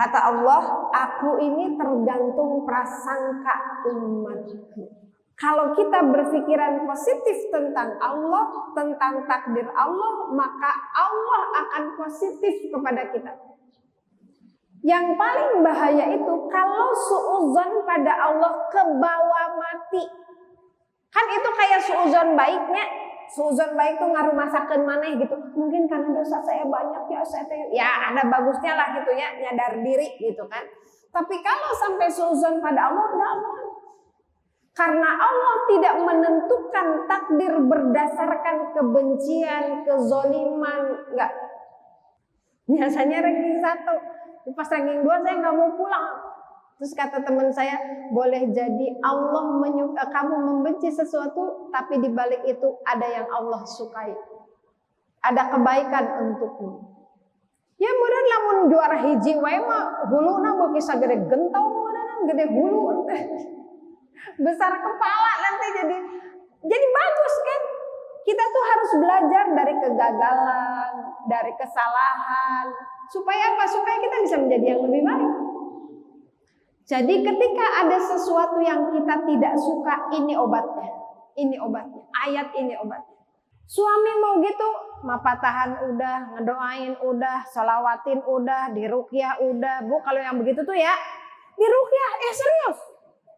Kata Allah, aku ini tergantung prasangka umatku. Kalau kita berpikiran positif tentang Allah, tentang takdir Allah, maka Allah akan positif kepada kita. Yang paling bahaya itu kalau suudzon pada Allah kebawa mati. Kan itu kayak suudzon baiknya. Suudzon baik tuh ngaruh masakan maneh gitu. Mungkin karena dosa saya banyak ya ada bagusnya lah gitu ya, nyadar diri gitu kan. Tapi kalau sampai suudzon pada Allah, enggak boleh. Karena Allah tidak menentukan takdir berdasarkan kebencian, kezoliman, enggak. Biasanya ranking 1, pas ranking 2 saya nggak mau pulang. Terus kata teman saya, boleh jadi Allah kamu membenci sesuatu, tapi di balik itu ada yang Allah sukai. Ada kebaikan untukmu. Ya mudah lamun juara hiji wae mah huluna beuki sagede gentong gede hulu. Besar kepala nanti jadi bagus kan? Kita tuh harus belajar dari kegagalan, dari kesalahan, supaya apa? Supaya kita bisa menjadi yang lebih baik. Jadi ketika ada sesuatu yang kita tidak suka, ini obatnya. Ini obatnya. Ayat ini obatnya. Suami mau gitu, mapatahan udah, ngedoain udah, solawatin udah, diruqyah udah. Bu, kalau yang begitu tuh ya, diruqyah, serius.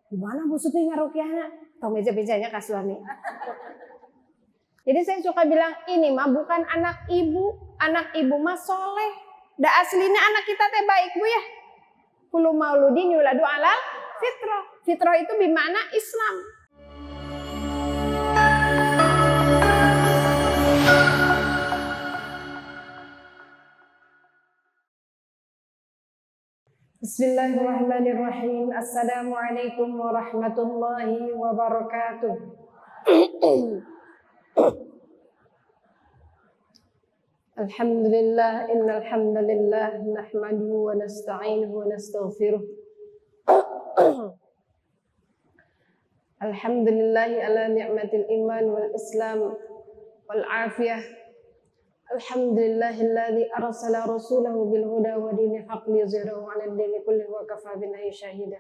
Gimana Bu Suti ngeruqyahnya? Tau meja-mejanya ke suami. Jadi saya suka bilang, ini mah bukan anak ibu mah soleh. Da aslinya anak kita teh baik Bu ya. Kullu mauludin yuladu ala fitrah. Fitrah itu bimana Islam. Bismillahirrahmanirrahim. Assalamualaikum warahmatullahi wabarakatuh. Alhamdulillah, innal hamdalillah nahmaduhu wa nasta'inuhu wa nastaghfiruh. Alhamdulillahi ala ni'matil iman wal islam wal afiyah. Alhamdulillahilladzi arsala rasulahu bil huda wa dinil haqq liyuzhirahu 'ala ad-dini kullihi wa kafa billahi shahida.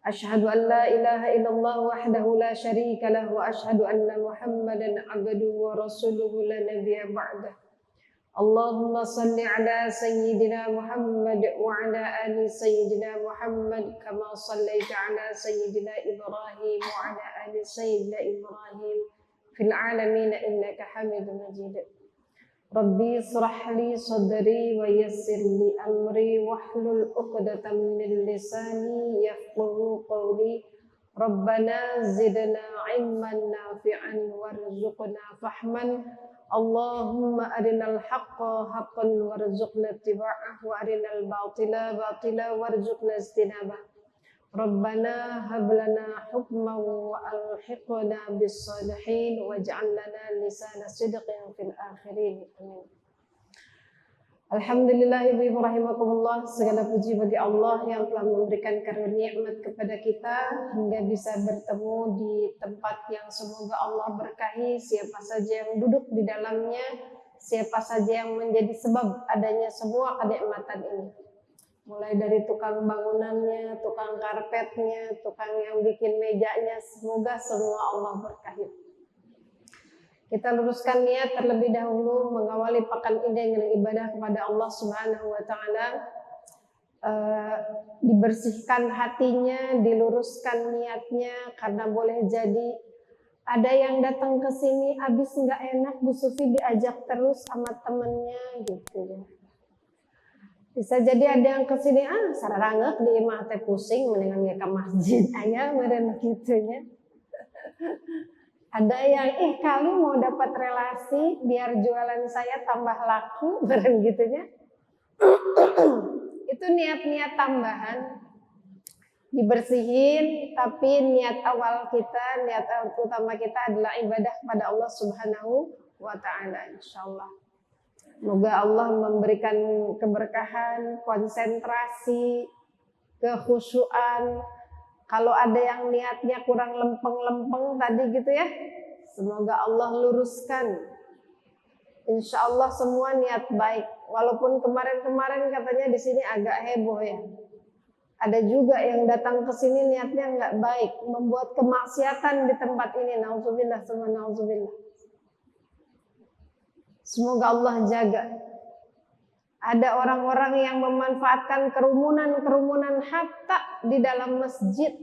Ashhadu an la ilaha illallah wahdahu la syarika lahu wa ashhadu anna Muhammadan 'abduhu wa rasuluhu la nabiyya ba'dahu. Allahumma salli ala sayyidina Muhammad wa ala ali sayyidina Muhammad kama sallaita ala sayyidina Ibrahim wa ala ali sayyidina Ibrahim fil alamin innaka Hamidum Majid. Rabbi israh li sadri wa yassir li amri wahlul 'uqdatam min lisani yafqahu qawli. Rabbana zidna ilman nafi'an warzuqna fahman. Allahumma arinal haqqa haqqan warzuqna ittiba'ah wa arinal batila batila warzuqna ijtinabah. Rabbana hab lana hukman wa alhiqna bis salihin waj'al lana lisana sidqin fil akhirin. Amin. Alhamdulillah ibu-ibu rahimakumullah, segala puji bagi Allah yang telah memberikan karunia nikmat kepada kita hingga bisa bertemu di tempat yang semoga Allah berkahi siapa saja yang duduk di dalamnya, siapa saja yang menjadi sebab adanya semua kenikmatan ini. Mulai dari tukang bangunannya, tukang karpetnya, tukang yang bikin mejanya, semoga semua Allah berkahi. Kita luruskan niat terlebih dahulu mengawali pekan ini dengan ibadah kepada Allah Subhanahu wa taala. Dibersihkan hatinya, diluruskan niatnya karena boleh jadi ada yang datang ke sini habis nggak enak Bu Sufi diajak terus sama temennya gitu ya. Bisa jadi ada yang ke sini sararangek di imah teh pusing mendingan ke masjid aya meureun kitunya. Ada yang kali mau dapat relasi biar jualan saya tambah laku bareng gitunya. Itu niat-niat tambahan dibersihin, tapi niat awal kita, niat utama kita adalah ibadah kepada Allah Subhanahu wa taala insyaallah. Semoga Allah memberikan keberkahan, konsentrasi, kekhusyuan. Kalau ada yang niatnya kurang lempeng-lempeng tadi gitu ya, semoga Allah luruskan Insya Allah semua niat baik. Walaupun kemarin-kemarin katanya di sini agak heboh ya. Ada juga yang datang ke sini niatnya nggak baik, membuat kemaksiatan di tempat ini. Nauzubillah, semua nauzubillah. Semoga Allah jaga. Ada orang-orang yang memanfaatkan kerumunan hatta di dalam masjid.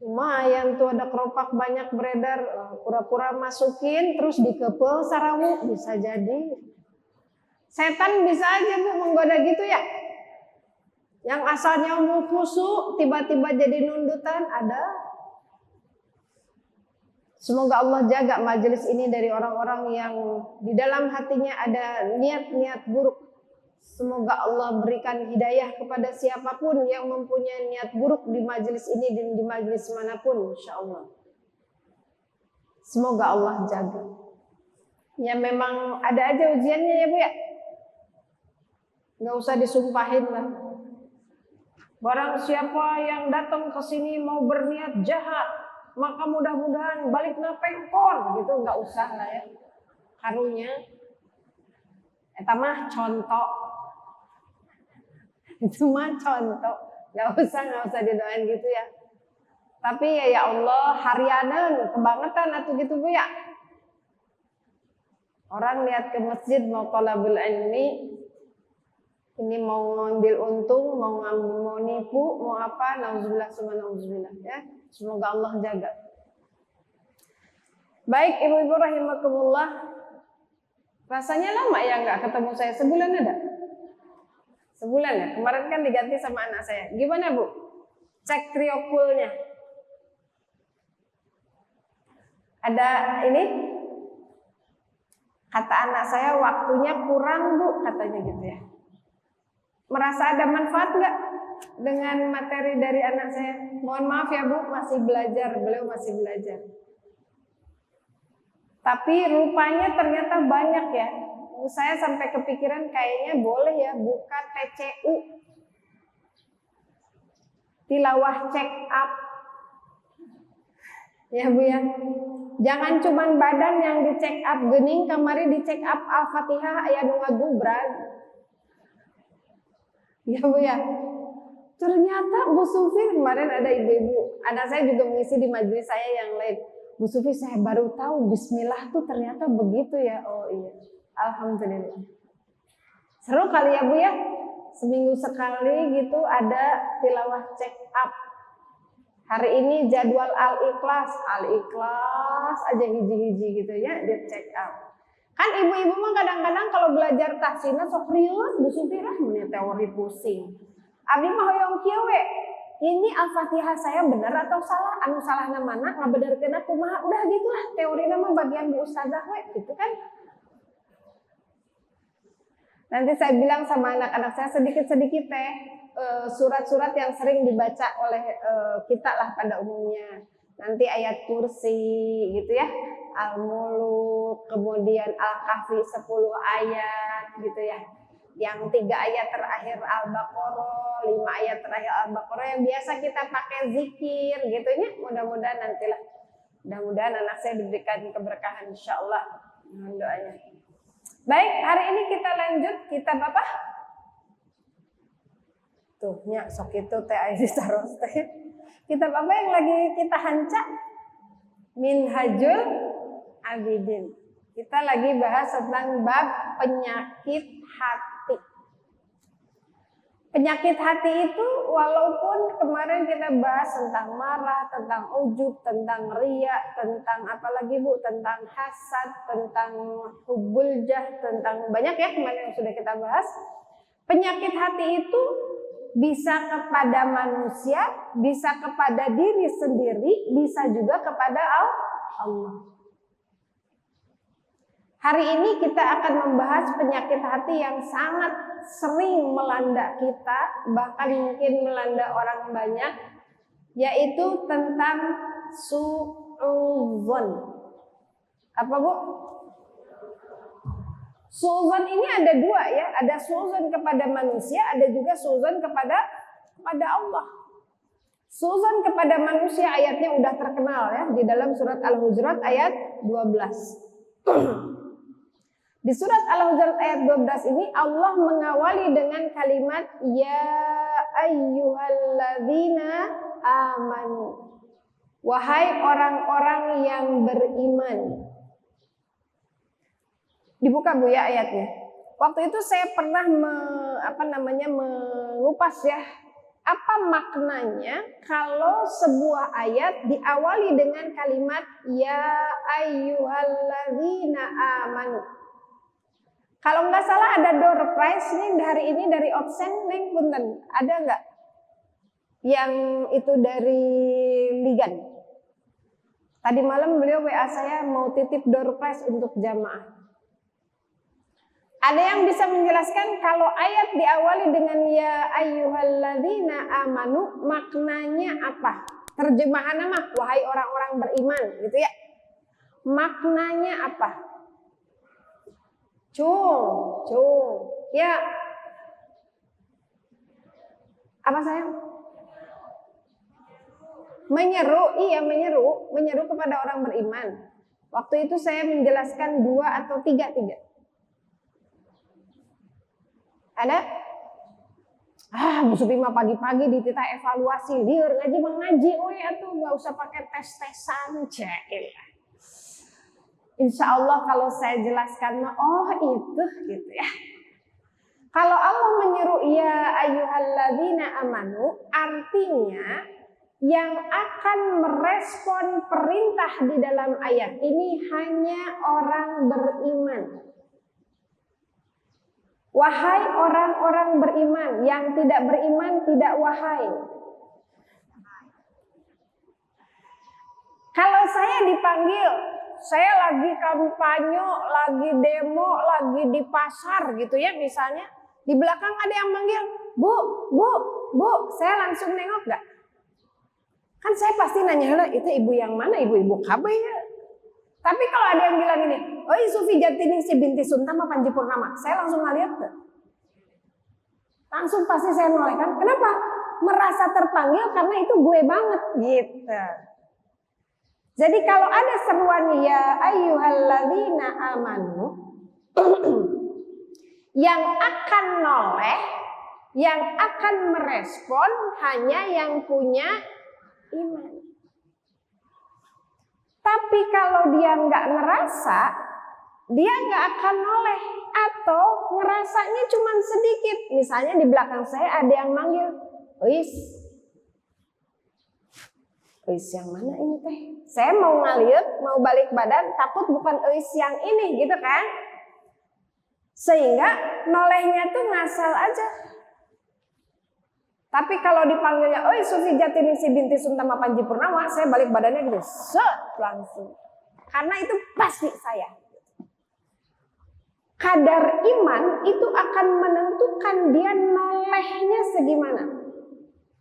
Lumayan tuh ada keropak banyak beredar, pura-pura masukin terus dikepel sarawu, bisa jadi. Setan bisa aja Bu menggoda gitu ya. Yang asalnya mau khusyuk tiba-tiba jadi nundutan ada. Semoga Allah jaga majelis ini dari orang-orang yang di dalam hatinya ada niat-niat buruk. Semoga Allah berikan hidayah kepada siapapun yang mempunyai niat buruk di majelis ini dan di majelis manapun, insya Allah. Semoga Allah jaga. Ya memang ada aja ujiannya ya Bu ya. Nggak usah disumpahin lah. Barang siapa yang datang ke sini mau berniat jahat, maka mudah-mudahan balik na pengkor gitu, nggak usah lah ya. Karunya, eta mah contoh. Itu mah contoh, nggak usah didoain gitu ya. Tapi ya Allah harianan kebangetan atau gitu Bu ya. Orang lihat ke masjid mau thalabul ilmi, ini mau ngambil untung, mau nipu, mau apa? Nauzubillah summa nauzubillah ya. Semoga Allah jaga. Baik ibu-ibu rahimakumullah. Rasanya lama ya nggak ketemu saya, sebulan ada? Sebulan ya, kemarin kan diganti sama anak saya. Gimana Bu? Cek triokulnya. Ada ini? Kata anak saya waktunya kurang Bu, katanya gitu ya. Merasa ada manfaat nggak dengan materi dari anak saya? Mohon maaf ya Bu, masih belajar, beliau masih belajar. Tapi rupanya ternyata banyak ya. Saya sampai kepikiran kayaknya boleh ya buka TCU, tilawah check up. Ya Bu ya. Jangan cuman badan yang di check up, gening kamari di check up Al-Fatihah aya nu ngagubran. Ya Bu ya. Ternyata Bu Sufi kemarin ada ibu-ibu, anak saya juga mengisi di majelis saya yang lain. Bu Sufi saya baru tahu Bismillah tuh ternyata begitu ya. Oh iya. Alhamdulillah. Seru kali ya Bu ya. Seminggu sekali gitu ada tilawah check up. Hari ini jadwal Al-Ikhlas aja hiji-hiji gitu ya, di check up. Kan ibu-ibu mah kadang-kadang kalau belajar tahsina sok rieuh, Bu Sufi lah teori pusing. Abdi mah hoyong kieu we. Ini Al-Fatihah saya benar atau salah? Anu salahna mana? Ngabenerkeun kumaha? Udah gitulah teorina mah bagian Bu Ustazah we gitu kan. Nanti saya bilang sama anak-anak saya sedikit-sedikit teh surat-surat yang sering dibaca oleh kita lah pada umumnya. Nanti ayat kursi gitu ya, Al-Muluk, kemudian Al-Kahfi 10 ayat gitu ya. Yang 3 ayat terakhir Al-Baqarah, 5 ayat terakhir Al-Baqarah yang biasa kita pakai zikir gitu ya. Mudah-mudahan nantilah. Mudah-mudahan anak saya diberikan keberkahan insyaallah. Mohon doanya. Baik, hari ini kita lanjut kitab apa? Tuh, nya sok itu teh aya ditaros teh. Kitab apa yang lagi kita hanca? Minhajul Abidin. Kita lagi bahas tentang bab penyakit hati. Penyakit hati itu walaupun kemarin kita bahas tentang marah, tentang ujub, tentang riya, tentang apalagi Bu, tentang hasad, tentang hubbul jah, tentang banyak ya kemarin yang sudah kita bahas. Penyakit hati itu bisa kepada manusia, bisa kepada diri sendiri, bisa juga kepada Allah. Hari ini kita akan membahas penyakit hati yang sangat sering melanda kita, bahkan mungkin melanda orang banyak, yaitu tentang su'udzon. Apa Bu? Su'udzon ini ada dua ya, ada su'udzon kepada manusia, ada juga su'udzon kepada Allah. Su'udzon kepada manusia ayatnya udah terkenal ya di dalam surat Al-Hujurat ayat 12. Di surat Al-Hujurat ayat 12 ini Allah mengawali dengan kalimat ya ayyuhalladzina amanu. Wahai orang-orang yang beriman. Dibuka Bu ya ayatnya. Waktu itu saya pernah mengupas ya, apa maknanya kalau sebuah ayat diawali dengan kalimat ya ayyuhalladzina amanu. Kalau nggak salah ada door prize nih hari ini dari Otsen, Neng punten. Ada nggak yang itu dari Ligan? Tadi malam beliau WA saya mau titip door prize untuk jamaah. Ada yang bisa menjelaskan kalau ayat diawali dengan ya ayyuhalladzina amanu maknanya apa? Terjemahannya mah wahai orang-orang beriman gitu ya. Maknanya apa? Cung. Ya. Apa sayang? Menyeru kepada orang beriman. Waktu itu saya menjelaskan 2 atau 3. Ada? Bu Sufi mah pagi-pagi ditita evaluasi, lieur ngaji atuh nggak usah pakai tes-tesan, Insya Allah kalau saya jelaskan mah itu gitu ya. Kalau Allah menyeru ya ayyuhalladzina amanu, artinya yang akan merespon perintah di dalam ayat ini hanya orang beriman. Wahai orang-orang beriman, yang tidak beriman tidak wahai. Kalau saya dipanggil, saya lagi kampanye, lagi demo, lagi di pasar gitu ya misalnya, di belakang ada yang manggil, Bu, saya langsung nengok gak? Kan saya pasti nanya, itu ibu yang mana? Ibu-ibu KB ya. Tapi kalau ada yang bilang ini, Sufi Jatiningsih binti Suntama Panji Purnama, saya langsung ngeliat gak? Langsung pasti saya nolehkan. Kenapa? Merasa terpanggil karena itu gue banget gitu. Jadi kalau ada seruan ya ayyuhalladzina amanu, yang akan noleh, yang akan merespon hanya yang punya iman. Tapi kalau dia nggak ngerasa, dia nggak akan noleh atau ngerasanya cuma sedikit. Misalnya di belakang saya ada yang manggil, Ois yang mana ini teh? Saya mau ngaliut, mau balik badan, takut bukan Ois yang ini gitu kan? Sehingga nolehnya tuh ngasal aja. Tapi kalau dipanggilnya, Sufi Jatiningsih binti Suntama Panji Purnama, saya balik badannya gitu, langsung. Karena itu pasti saya. Kadar iman itu akan menentukan dia nolehnya segimana.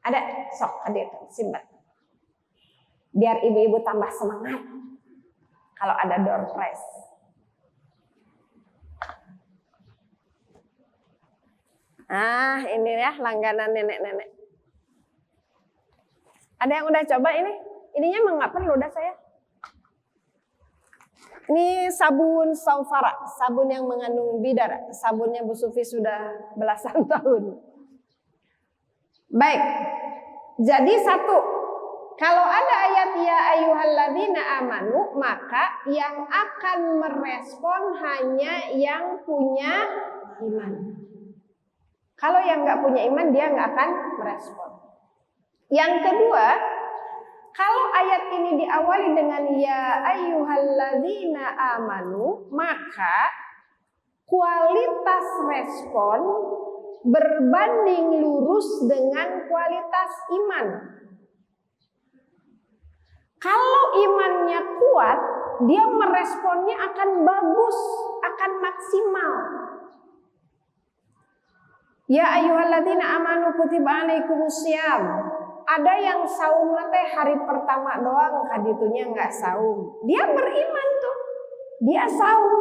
Ada, sok hadir, simbat. Biar ibu-ibu tambah semangat. Kalau ada door prize. Ini ya langganan nenek-nenek. Ada yang udah coba ini? Ininya emang nggak perlu dah saya. Ini sabun Saufara, sabun yang mengandung bidara. Sabunnya Bu Sufi sudah belasan tahun. Baik, jadi satu, kalau ada ayat ya ayyuhalladzina amanu, maka yang akan merespon hanya yang punya iman. Kalau yang nggak punya iman, dia nggak akan merespon. Yang kedua, kalau ayat ini diawali dengan ya ayyuhalladzina amanu, maka kualitas respon berbanding lurus dengan kualitas iman. Kalau imannya kuat, dia meresponnya akan bagus, akan maksimal. Ya ayyuhalladzina amanu kutiba alaikumusiyam. Ada yang saum teh hari pertama doang, kaditunya nggak saum. Dia beriman tuh, dia saum,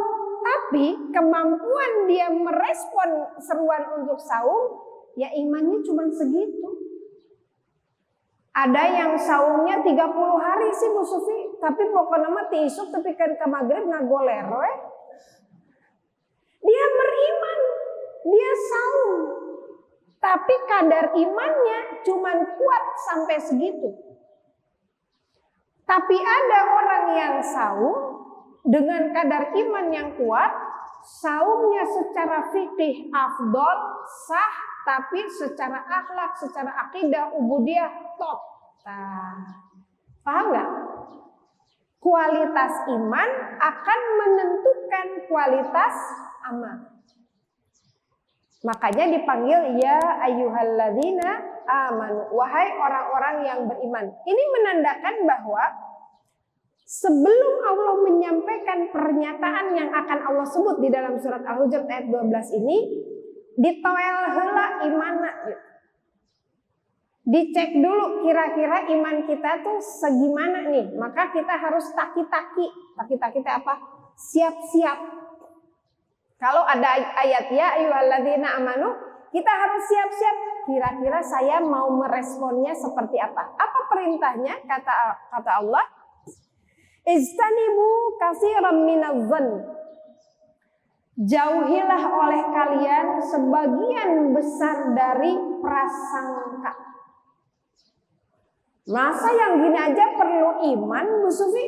tapi kemampuan dia merespon seruan untuk saum, ya imannya cuma segitu. Ada yang saumnya 30 hari sih Bu Sufi, tapi pokoknya mah ti isuk tapi kan ke maghrib ngagoler we. Dia beriman, dia saum, tapi kadar imannya cuman kuat sampai segitu. Tapi ada orang yang saum dengan kadar iman yang kuat, saumnya secara fikih afdol, sah, tapi secara akhlak, secara akidah, ubudiyah top. Nah, paham nggak? Kualitas iman akan menentukan kualitas amal. Makanya dipanggil ya ayyuhalladzina amanu, wahai orang-orang yang beriman. Ini menandakan bahwa sebelum Allah menyampaikan pernyataan yang akan Allah sebut di dalam surat Al-Hujurat ayat 12 ini, ditoel heula imana gitu. Dicek dulu kira-kira iman kita tuh segimana nih. Maka kita harus taki-taki. Taki-taki itu apa? Siap-siap. Kalau ada ayat ya ayyuhalladzina amanu, kita harus siap-siap. Kira-kira saya mau meresponnya seperti apa? Apa perintahnya? Kata Allah, Ijtanibu katsiran minadh-dhann. Jauhilah oleh kalian sebagian besar dari prasangka. Masa yang gini aja perlu iman, Bu Sufi?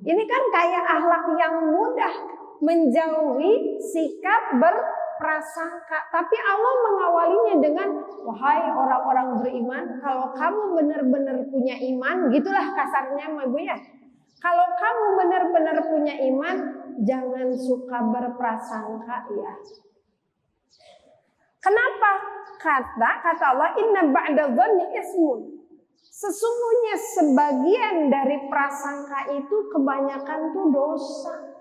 Ini kan kayak akhlak yang mudah, menjauhi sikap berprasangka. Tapi Allah mengawalinya dengan, wahai orang-orang beriman, kalau kamu benar-benar punya iman, gitulah kasarnya Bu ya. Kalau kamu benar-benar punya iman, jangan suka berprasangka ya. Kenapa? Kata Allah, inna ba'da dhanni ismun. Sesungguhnya sebagian dari prasangka itu kebanyakan tuh dosa.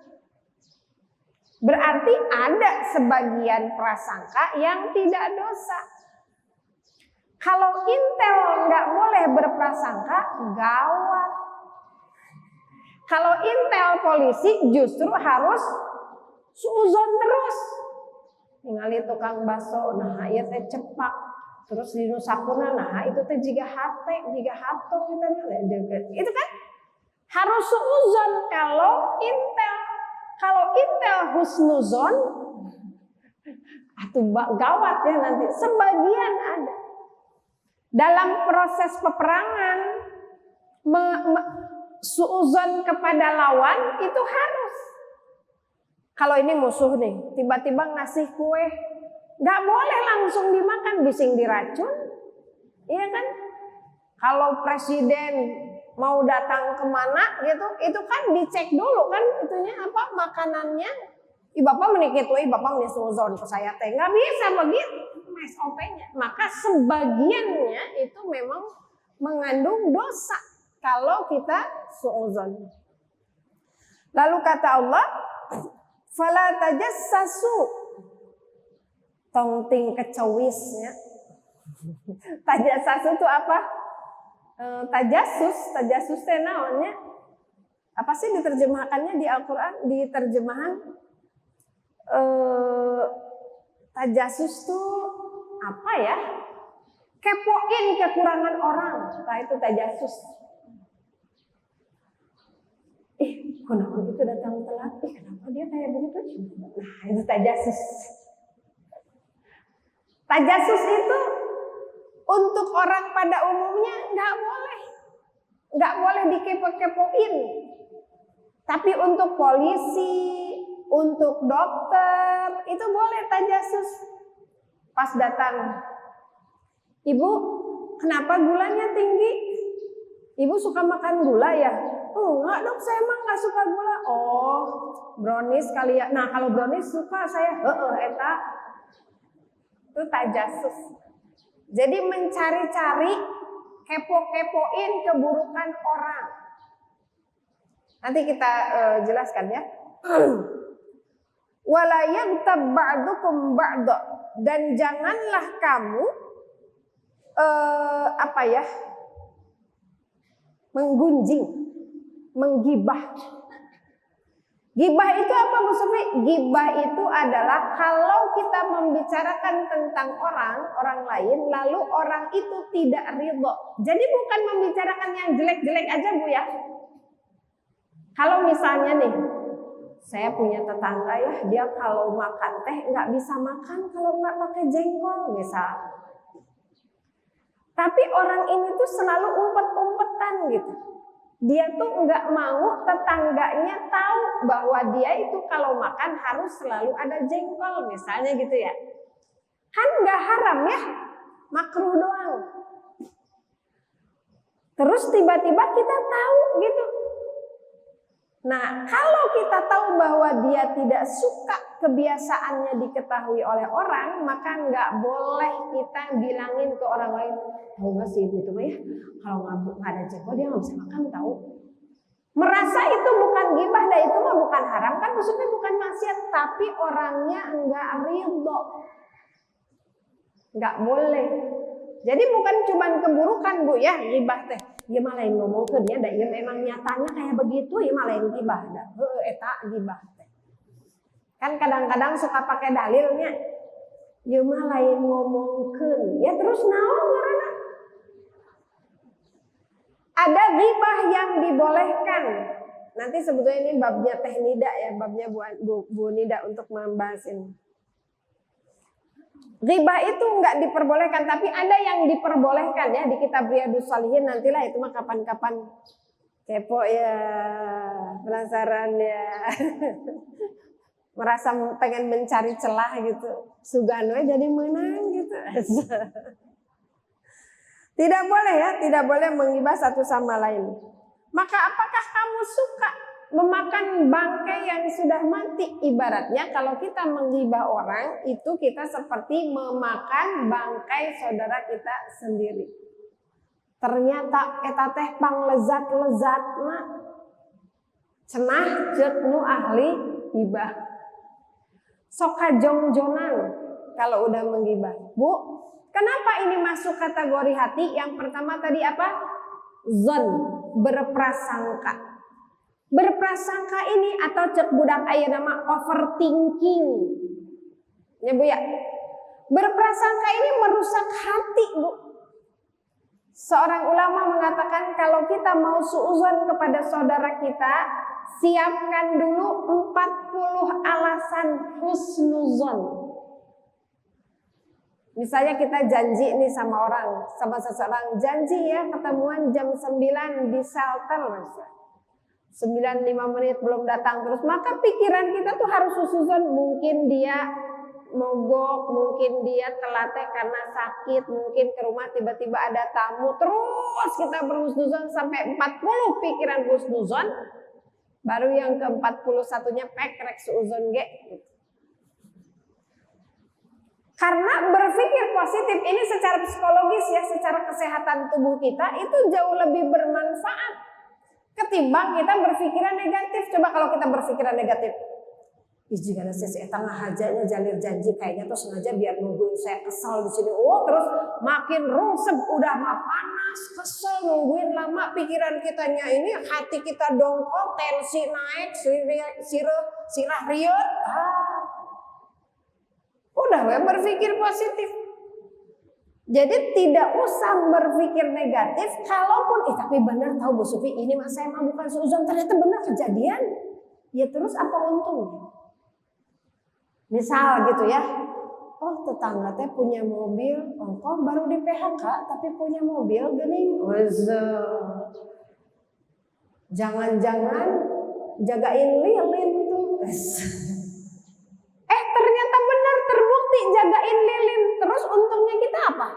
Berarti ada sebagian prasangka yang tidak dosa. Kalau intel nggak boleh berprasangka, gawat. Kalau intel polisi justru harus suuzon terus. Ningali tukang baso, nah ieu teh cepak. Terus di nusakuna, nah itu teh jiga hate, jiga hatung kita deukeut. Itu kan harus suuzon kalau intel husnuzon, atuh gawat ya nanti. Sebagian ada. Dalam proses peperangan suuzon kepada lawan itu harus. Kalau ini musuh nih, tiba-tiba ngasih kue, nggak boleh langsung dimakan, bising diracun, iya kan? Kalau presiden mau datang kemana gitu, itu kan dicek dulu kan, itunya apa makanannya. Bapak menikit, bapak menisuzon ke saya teh, nggak bisa begitu, SOP-nya. Maka sebagiannya itu memang mengandung dosa kalau kita suuzon. Lalu kata Allah, fala tajassasu, tongting kecawisnya. Tajassasu itu apa? Tajasus teh naonnya? Apa sih diterjemahkannya di Al-Qur'an? Di terjemahan tajasus tuh apa ya? Kepoin kekurangan orang. Nah itu tajasus. Kenapa itu datang telat? Kenapa dia kayak begitu? Nah, itu tajasus. Tajasus itu untuk orang pada umumnya nggak boleh dikepo-kepoin. Tapi untuk polisi, untuk dokter itu boleh tajasus. Pas datang, Ibu, kenapa gulanya tinggi? Ibu suka makan gula ya? Enggak dok, saya emang nggak suka gula. Oh, brownies kali ya. Nah kalau brownies suka saya. Eta itu tajasus. Jadi mencari-cari, kepo-kepoin keburukan orang. Nanti kita jelaskan ya. Wala yaghtab ba'dukum ba'da, dan janganlah kamu menggunjing, menggibah. Gibah itu apa Bu Sufi? Gibah itu adalah kalau kita membicarakan tentang orang lain, lalu orang itu tidak ridho. Jadi bukan membicarakan yang jelek-jelek aja Bu ya. Kalau misalnya nih, Saya punya tetangga ya, dia kalau makan teh nggak bisa makan kalau nggak pakai jengkol misal. Tapi orang ini tuh selalu umpet-umpetan gitu. Dia tuh nggak mau tetangganya tahu bahwa dia itu kalau makan harus selalu ada jengkol misalnya gitu ya. Kan nggak haram ya, makruh doang. Terus tiba-tiba kita tahu gitu. Nah, kalau kita tahu bahwa dia tidak suka kebiasaannya diketahui oleh orang, maka nggak boleh kita bilangin ke orang lain, tahu nggak sih ibu itu ya, kalau nggak ada jengkol dia nggak bisa makan tahu. Merasa itu bukan gibah dan itu mah bukan haram kan, maksudnya bukan maksiat, tapi orangnya nggak ridho, nggak boleh. Jadi bukan cuman keburukan bu ya gibah teh. Ya malah yang ngomongkeunnya da ieu memang nyatanya kayak begitu ya malah yang gibah da. Heuh eta gibah teh. Kan kadang-kadang suka pakai dalilnya. Ya malah yang ngomongkeun. Ya terus naon ngaranna? Ada gibah yang dibolehkan. Nanti sebetulnya ini babnya Teh Nida ya, babnya Bu Nida untuk membahas ini. Ghibah itu nggak diperbolehkan, tapi ada yang diperbolehkan ya di kitab Riyadhus Shalihin. Nantilah itu mah kapan-kapan kepo ya, penasaran ya, merasa pengen mencari celah gitu, sugano jadi menang gitu. Tidak boleh ya, tidak boleh menggibah satu sama lain. Maka apakah kamu suka memakan bangkai yang sudah mati? Ibaratnya kalau kita menggibah orang itu kita seperti memakan bangkai saudara kita sendiri. Ternyata eta teh panglezat-lezatna cenah ceuk nu ahli gibah. Sok kajongjonan kalau udah menggibah. Bu, kenapa ini masuk kategori hati? Yang pertama tadi apa? Zon, berprasangka. Berprasangka ini atau cek budak aya nama overthinking. Ya Bu ya. Berprasangka ini merusak hati, Bu. Seorang ulama mengatakan kalau kita mau suuzon kepada saudara kita, siapkan dulu 40 alasan husnuzon. Misalnya kita janji nih sama orang, sama seseorang, janji ya ketemuan jam 9 di shelter misalnya. 95 menit belum datang terus, maka pikiran kita tuh harus susun, mungkin dia mogok, mungkin dia telat karena sakit, mungkin ke rumah tiba-tiba ada tamu, terus kita berhusnuzon sampai 40 pikiran husnuzon, baru yang ke 41-nya pekrek suuzon ge. Karena berpikir positif ini secara psikologis ya, secara kesehatan tubuh kita itu jauh lebih bermanfaat ketimbang kita berpikiran negatif. Coba kalau kita berpikiran negatif, jika ada sesi tengah hajanya jalir janji kayaknya tuh sengaja biar nungguin saya kesal di sini. Oh terus makin rungsep, udah mah panas, kesel nungguin lama, pikiran kitanya ini, hati kita dongkol, tensi naik, sirah riut. Udah we berpikir positif. Jadi tidak usah berpikir negatif, kalaupun tapi benar tahu Bu Sufi ini mas saya mah bukan suuzon, ternyata benar kejadian. Ya terus apa untungnya? Misal gitu ya, oh tetangga teh punya mobil, kok baru di PHK tapi punya mobil geuning. Jangan-jangan jagain lilin tuh. Ternyata benar terbukti jagain lilin. Terus untungnya kita apa?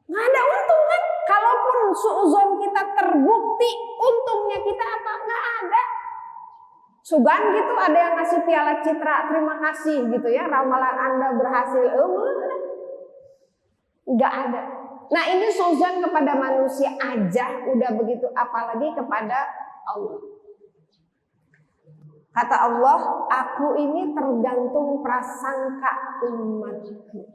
Nggak ada untung kan? Kalaupun suuzon kita terbukti, untungnya kita apa? Nggak ada. Sugan gitu ada yang ngasih piala citra, terima kasih gitu ya, ramalan Anda berhasil. Nggak ada. Nah ini suuzon kepada manusia aja udah begitu, apalagi kepada Allah. Kata Allah, aku ini tergantung prasangka umatku.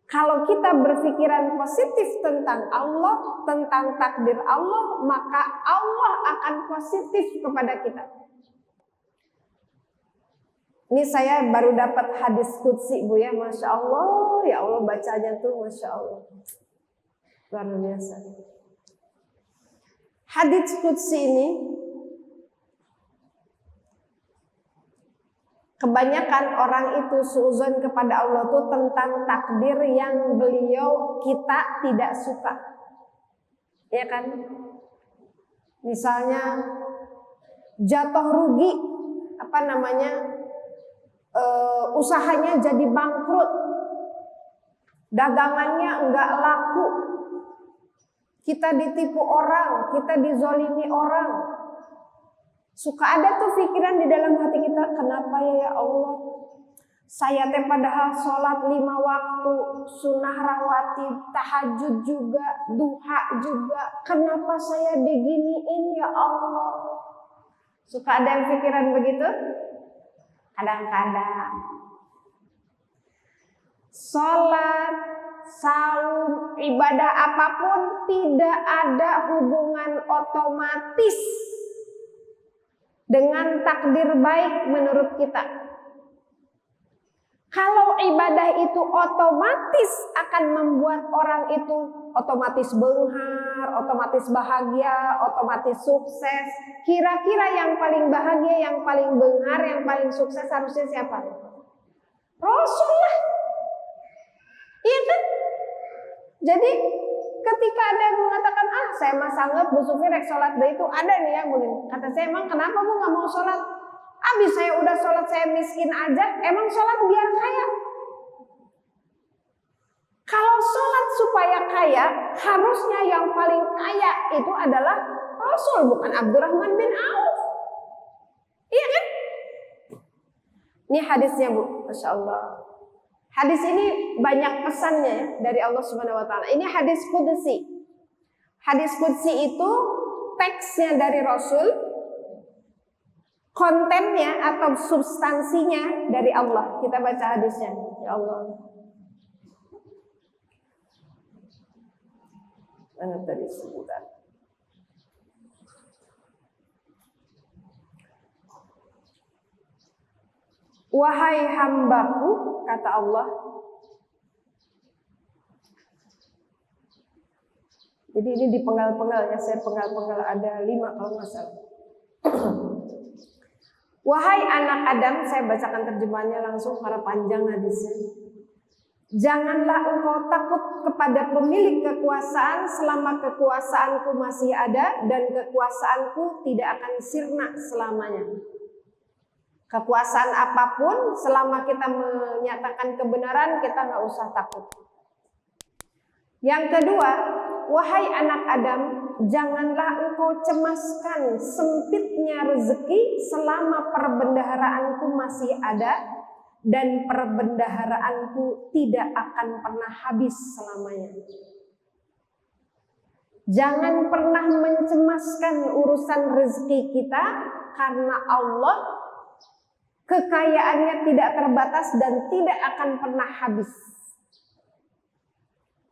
Kalau kita berpikiran positif tentang Allah, tentang takdir Allah, maka Allah akan positif kepada kita. Ini saya baru dapat hadis qudsi Bu ya, Masya Allah, ya Allah bacanya tuh Masya Allah. Luar biasa. Hadits qudsi ini kebanyakan orang itu suuzon kepada Allah itu tentang takdir yang beliau kita tidak suka. Ya kan? Misalnya jatuh rugi, usahanya jadi bangkrut, dagangannya enggak laku, kita ditipu orang, kita dizolimi orang. Suka ada tuh pikiran di dalam hati kita, kenapa ya Allah, saya teh padahal sholat 5 waktu, sunnah rawatib, tahajud juga, duha juga, kenapa saya diginiin ya Allah? Suka ada yang pikiran begitu? Kadang-kadang. Sholat, saum, ibadah apapun tidak ada hubungan otomatis dengan takdir baik menurut kita. Kalau ibadah itu otomatis akan membuat orang itu otomatis benghar, otomatis bahagia, otomatis sukses. Kira-kira yang paling bahagia, yang paling benghar, yang paling sukses harusnya siapa? Rasul lah. Iya kan? Jadi ketika ada yang mengatakan, saya mah sanggup Bu Sufi rek sholat deh, itu ada nih yang begini. Kata saya, emang kenapa Bu gak mau sholat? Abis saya udah sholat, saya miskin aja, emang sholat biar kaya? Kalau sholat supaya kaya, harusnya yang paling kaya itu adalah Rasul, bukan Abdurrahman bin Auf. Iya kan? Ini hadisnya Bu, Masya Allah. Hadis ini banyak pesannya ya, dari Allah Subhanahu Wa Taala. Ini hadis qudsi. Hadis qudsi itu teksnya dari Rasul, kontennya atau substansinya dari Allah. Kita baca hadisnya. Ya Allah. Mana tadi sebentar. Wahai hambaku, kata Allah. Jadi ini dipenggal-penggal ya, saya penggal-penggal ada 5 kalau nggak salah. Wahai anak Adam, saya bacakan terjemahannya langsung karena panjang hadisnya. Janganlah engkau takut kepada pemilik kekuasaan selama kekuasaanku masih ada dan kekuasaanku tidak akan sirna selamanya. Kekuasaan apapun, selama kita menyatakan kebenaran, kita nggak usah takut. Yang kedua, wahai anak Adam, janganlah engkau cemaskan sempitnya rezeki selama perbendaharaanku masih ada dan perbendaharaanku tidak akan pernah habis selamanya. Jangan pernah mencemaskan urusan rezeki kita karena Allah kekayaannya tidak terbatas dan tidak akan pernah habis.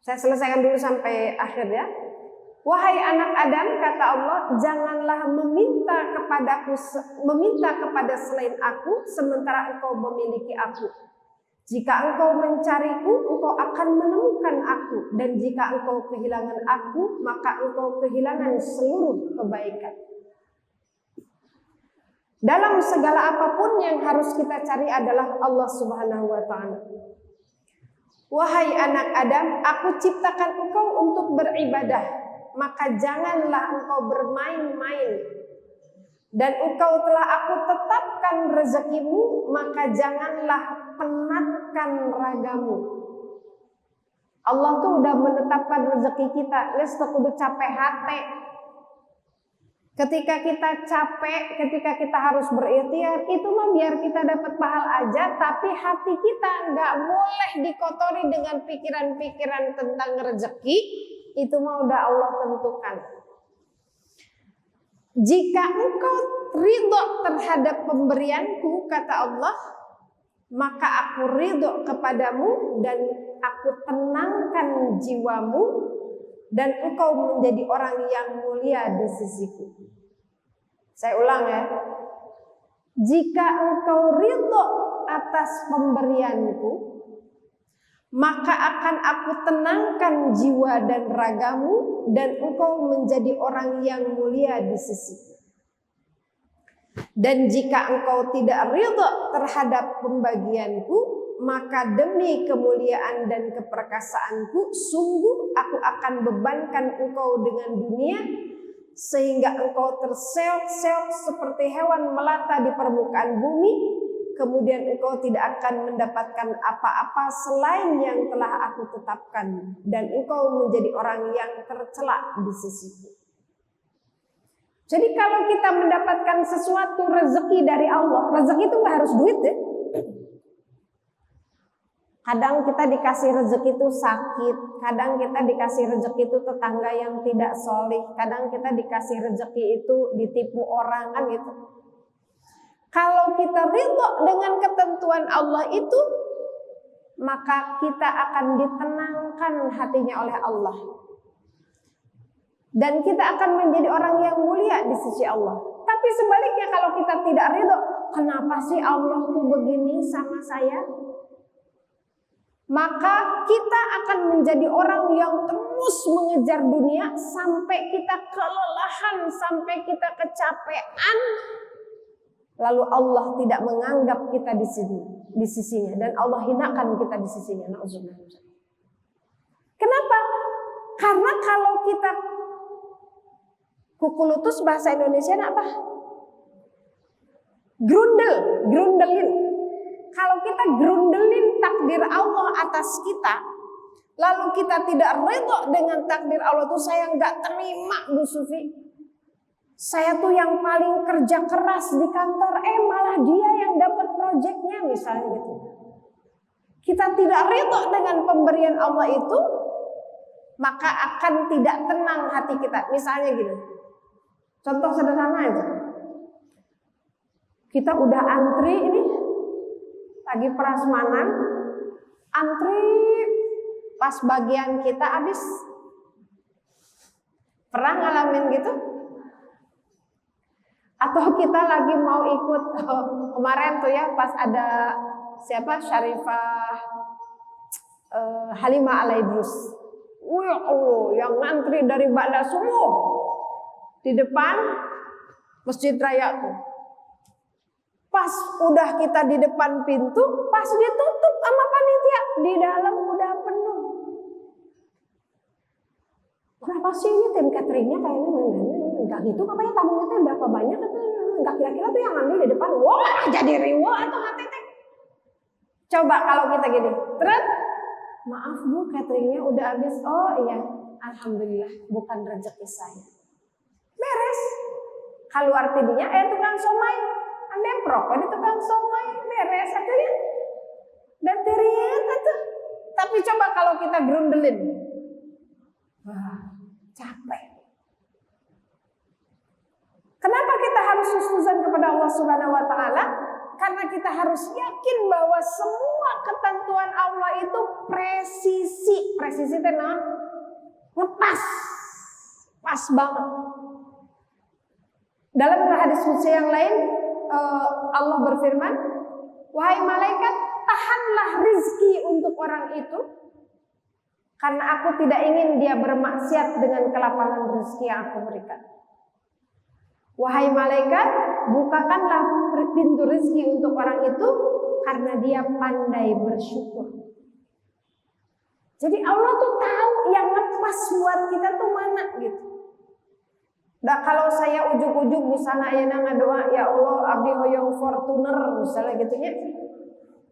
Saya selesaikan dulu sampai akhir ya. Wahai anak Adam, kata Allah, janganlah meminta kepada selain aku sementara engkau memiliki aku. Jika engkau mencariku, engkau akan menemukan aku, dan jika engkau kehilangan aku, maka engkau kehilangan seluruh kebaikan. Dalam segala apapun yang harus kita cari adalah Allah Subhanahu wa Ta'ala. Wahai anak Adam, aku ciptakan engkau untuk beribadah, maka janganlah engkau bermain-main. Dan engkau telah aku tetapkan rezekimu, maka janganlah penatkan ragamu. Allah tuh udah menetapkan rezeki kita, les kudu capek hati. Ketika kita capek, ketika kita harus berikhtiar, itu mah biar kita dapat pahala aja, tapi hati kita nggak boleh dikotori dengan pikiran-pikiran tentang rezeki, itu mah udah Allah tentukan. Jika engkau ridho terhadap pemberianku, kata Allah, maka aku ridho kepadamu dan aku tenangkan jiwamu, dan engkau menjadi orang yang mulia di sisiku. Saya ulang ya. Jika engkau ridho atas pemberianku, maka akan aku tenangkan jiwa dan ragamu, dan engkau menjadi orang yang mulia di sisi. Dan jika engkau tidak ridha terhadap pembagianku, maka demi kemuliaan dan keperkasaanku, sungguh aku akan bebankan engkau dengan dunia, sehingga engkau terseok-seok seperti hewan melata di permukaan bumi. Kemudian engkau tidak akan mendapatkan apa-apa selain yang telah aku tetapkan, dan engkau menjadi orang yang tercela di sisiku. Jadi kalau kita mendapatkan sesuatu rezeki dari Allah, rezeki itu nggak harus duit ya. Kadang kita dikasih rezeki itu sakit, kadang kita dikasih rezeki itu tetangga yang tidak solih, kadang kita dikasih rezeki itu ditipu orang kan gitu. Kalau kita ridho dengan ketentuan Allah itu, maka kita akan ditenangkan hatinya oleh Allah. Dan kita akan menjadi orang yang mulia di sisi Allah. Tapi sebaliknya kalau kita tidak ridho, kenapa sih Allah tuh begini sama saya? Maka kita akan menjadi orang yang terus mengejar dunia sampai kita kelelahan, sampai kita kecapean. Lalu Allah tidak menganggap kita di sisinya, dan Allah hinakan kita di sisinya. Na'udzubillah. Kenapa? Karena kalau kita kukulutus bahasa Indonesia apa? Grundelin. Kalau kita grundelin takdir Allah atas kita, lalu kita tidak ridho dengan takdir Allah tuh, saya nggak terima Bu Sufi. Saya tuh yang paling kerja keras di kantor, malah dia yang dapat proyeknya misalnya gitu. Kita tidak ridho dengan pemberian Allah itu, maka akan tidak tenang hati kita. Misalnya gini, contoh sederhana aja. Kita udah antri ini, lagi prasmanan, antri pas bagian kita habis. Pernah ngalamin gitu? Atau kita lagi mau ikut kemarin tuh ya, pas ada siapa, Syarifah Halimah Alaidrus. Ya Allah, yang ngantri dari Ba'da subuh di depan Masjid Raya tuh. Pas udah kita di depan pintu, pas ditutup sama panitia, di dalam udah penuh. Kenapa sih ini tim cateringnya kayaknya enggak gitu, katanya tamunya tuh berapa banyak, enggak kira-kira tuh yang ngambil di depan. Wah, jadi riwa atau HTT. Coba kalau kita gini, terus maaf Bu, cateringnya udah habis. Oh iya, alhamdulillah, bukan rezeki saya. Beres. Kalau artinya tukang somai, Anda proko di tukang somai, beres akhirnya. Dan teriak itu. Tapi coba kalau kita grundelin. Wah, capek. Kenapa kita harus husnuzan kepada Allah Subhanahu wa taala? Karena kita harus yakin bahwa semua ketentuan Allah itu presisi. Presisi itu ngepas. Pas banget. Dalam hadis qudsi yang lain, Allah berfirman, wahai malaikat, tahanlah rizki untuk orang itu, karena aku tidak ingin dia bermaksiat dengan kelapangan rezeki yang aku berikan. Wahai malaikat, bukakanlah pintu rezeki untuk orang itu, karena dia pandai bersyukur. Jadi Allah tuh tahu yang ngepas buat kita tuh mana gitu. Nah kalau saya ujuk-ujuk misalnya ayana ngadoa, ya Allah abdi hoyong Fortuner misalnya gitu ya.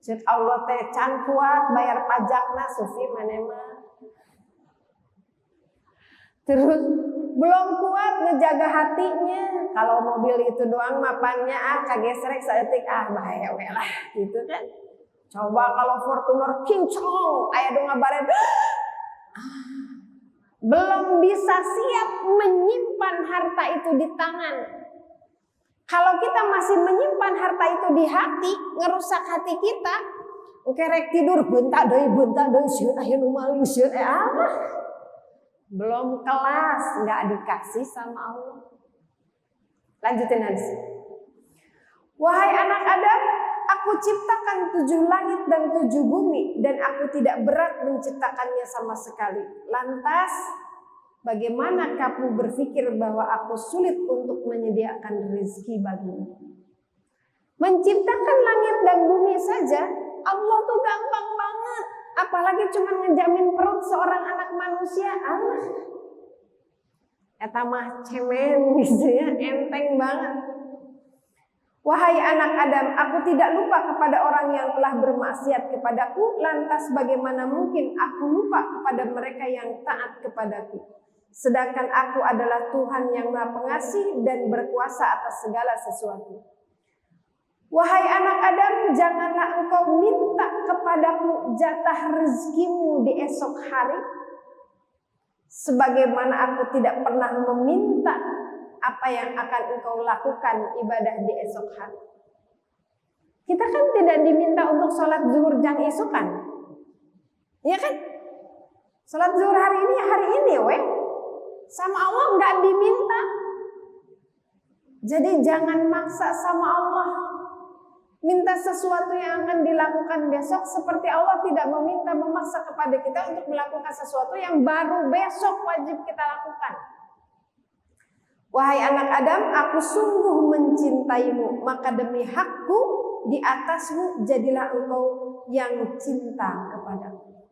Cek Allah teh can kuat bayar pajakna Sufi manema. Terus belum kuat ngejaga hatinya. Kalau mobil itu doang mapannya kagesrek saeutik bahaya we lah gitu kan. Coba kalau Fortuner kincong aya nu ngabaret belum bisa siap menyimpan harta itu di tangan. Kalau kita masih menyimpan harta itu di hati, ngerusak hati kita, kerek tidur bentak deui sieun aya nu maling sieun belum kelas, nggak dikasih sama Allah. Lanjutin hadis. Wahai anak Adam, aku ciptakan 7 langit dan 7 bumi dan aku tidak berat menciptakannya sama sekali. Lantas bagaimana kamu berpikir bahwa aku sulit untuk menyediakan rezeki bagimu? Menciptakan langit dan bumi saja Allah tuh gampang banget. Apalagi cuma ngejamin perut seorang anak manusia. Allah, eta mah cemen gitu ya, enteng banget. Wahai anak Adam, aku tidak lupa kepada orang yang telah bermaksiat kepadaku. Lantas bagaimana mungkin aku lupa kepada mereka yang taat kepadaku? Sedangkan aku adalah Tuhan yang Maha Pengasih dan berkuasa atas segala sesuatu. Wahai anak Adam, janganlah engkau minta kepadaku jatah rezekimu di esok hari, sebagaimana aku tidak pernah meminta apa yang akan engkau lakukan ibadah di esok hari. Kita kan tidak diminta untuk sholat zuhur jam isukan, ya kan? Sholat zuhur hari ini, sama Allah nggak diminta. Jadi jangan maksa sama Allah. Minta sesuatu yang akan dilakukan besok, seperti Allah tidak memaksa kepada kita untuk melakukan sesuatu yang baru besok wajib kita lakukan. Wahai anak Adam, aku sungguh mencintaimu, maka demi hakku di atasmu jadilah engkau yang cinta kepadaku.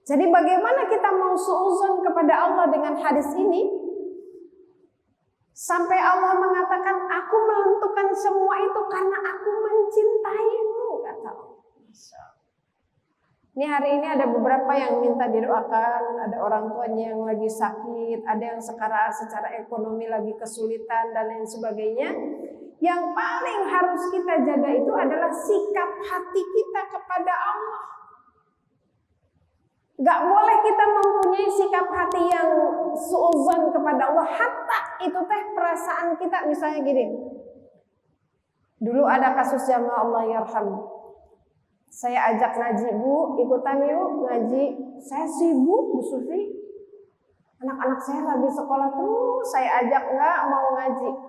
Jadi bagaimana kita mau suuzon kepada Allah dengan hadis ini? Sampai Allah mengatakan, aku menentukan semua itu karena aku mencintaimu, kata Allah. Ini hari ini ada beberapa yang minta didoakan, ada orang tuanya yang lagi sakit, ada yang sekarang secara ekonomi lagi kesulitan dan lain sebagainya. Yang paling harus kita jaga itu adalah sikap hati kita kepada Allah. Gak boleh kita mempunyai sikap hati yang suuzon kepada Allah. Hatta itu teh perasaan kita, misalnya gini. Dulu ada kasus jamaah Allah yarham. Saya ajak ngaji, Bu, ikutan yuk ngaji. Saya sibuk, Bu Sufi. Anak-anak saya lagi sekolah terus, saya ajak enggak mau ngaji.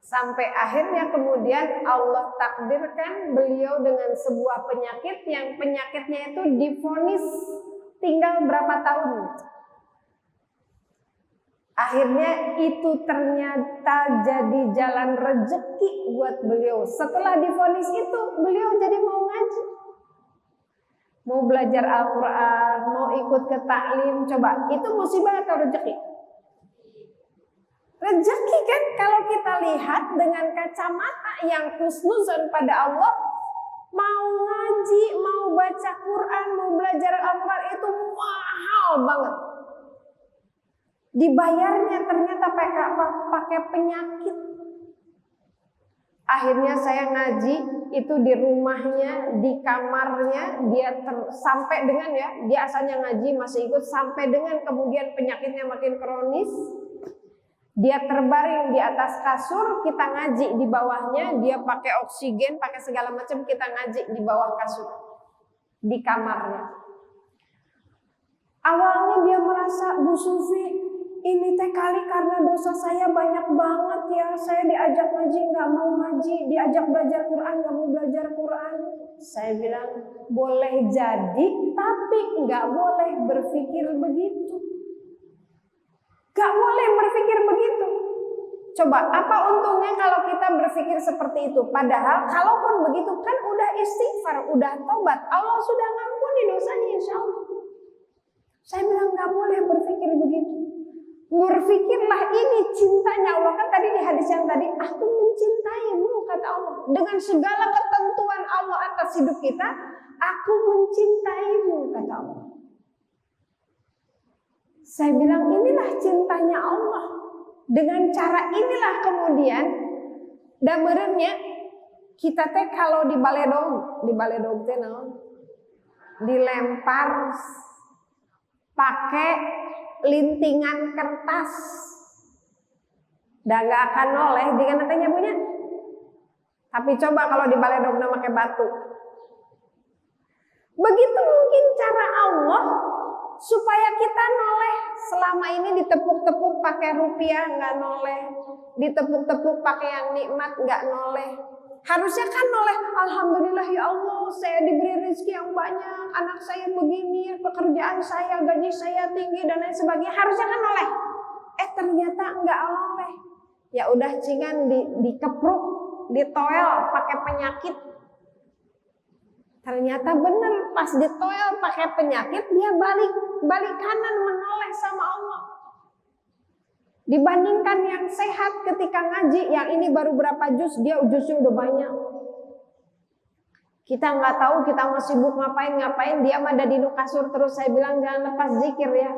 Sampai akhirnya kemudian Allah takdirkan beliau dengan sebuah penyakit yang penyakitnya itu divonis tinggal berapa tahun. Akhirnya itu ternyata jadi jalan rezeki buat beliau. Setelah divonis itu beliau jadi mau ngaji, mau belajar Al-Quran, mau ikut ke taklim. Coba itu musibah atau rezeki? Rezeki kan, kalau kita lihat dengan kacamata yang husnuzon pada Allah, mau ngaji, mau baca Quran, mau belajar Al-Quran itu mahal banget. Dibayarnya ternyata pakai penyakit. Akhirnya saya ngaji itu di rumahnya, di kamarnya, dia sampai dengan dia asalnya ngaji masih ikut sampai dengan kemudian penyakitnya makin kronis. Dia terbaring di atas kasur, kita ngaji di bawahnya, dia pakai oksigen, pakai segala macam, kita ngaji di bawah kasur, di kamarnya. Awalnya dia merasa, Bu Sufi, ini teh kali karena dosa saya banyak banget ya, saya diajak ngaji nggak mau ngaji, diajak belajar Quran nggak mau belajar Quran. Saya bilang boleh jadi, tapi nggak boleh berpikir begitu. Gak boleh berpikir begitu. Coba apa untungnya kalau kita berpikir seperti itu? Padahal kalaupun begitu kan udah istighfar, udah tobat, Allah sudah ngampuni dosanya insya Allah. Saya bilang gak boleh berpikir begitu. Berpikirlah ini cintanya Allah. Kan tadi di hadis yang tadi, aku mencintaimu kata Allah. Dengan segala ketentuan Allah atas hidup kita, aku mencintaimu kata Allah. Saya bilang inilah cintanya Allah. Dengan cara inilah kemudian damerenya kita teh kalau di baledog teh dilempar pakai lintingan kertas. Dan gak akan noleh jika nantinya punya. Tapi coba kalau di baledog pakai batu. Begitu mungkin cara Allah supaya kita noleh. Selama ini ditepuk-tepuk pakai rupiah nggak noleh, ditepuk-tepuk pakai yang nikmat nggak noleh. Harusnya kan oleh alhamdulillah ya Allah saya diberi rezeki yang banyak, anak saya begini, pekerjaan saya, gaji saya tinggi dan lain sebagainya. Harusnya kan oleh. Ternyata enggak oleh. Ya udah cingan dikepruk, ditoel pakai penyakit. Ternyata benar pas ditoel pakai penyakit dia balik kanan menoleh sama Allah. Dibandingkan yang sehat ketika ngaji, yang ini baru berapa juz, dia juznya udah banyak. Kita nggak tahu, kita mau sibuk ngapain, dia mah ada di kasur terus. Saya bilang jangan lepas zikir ya.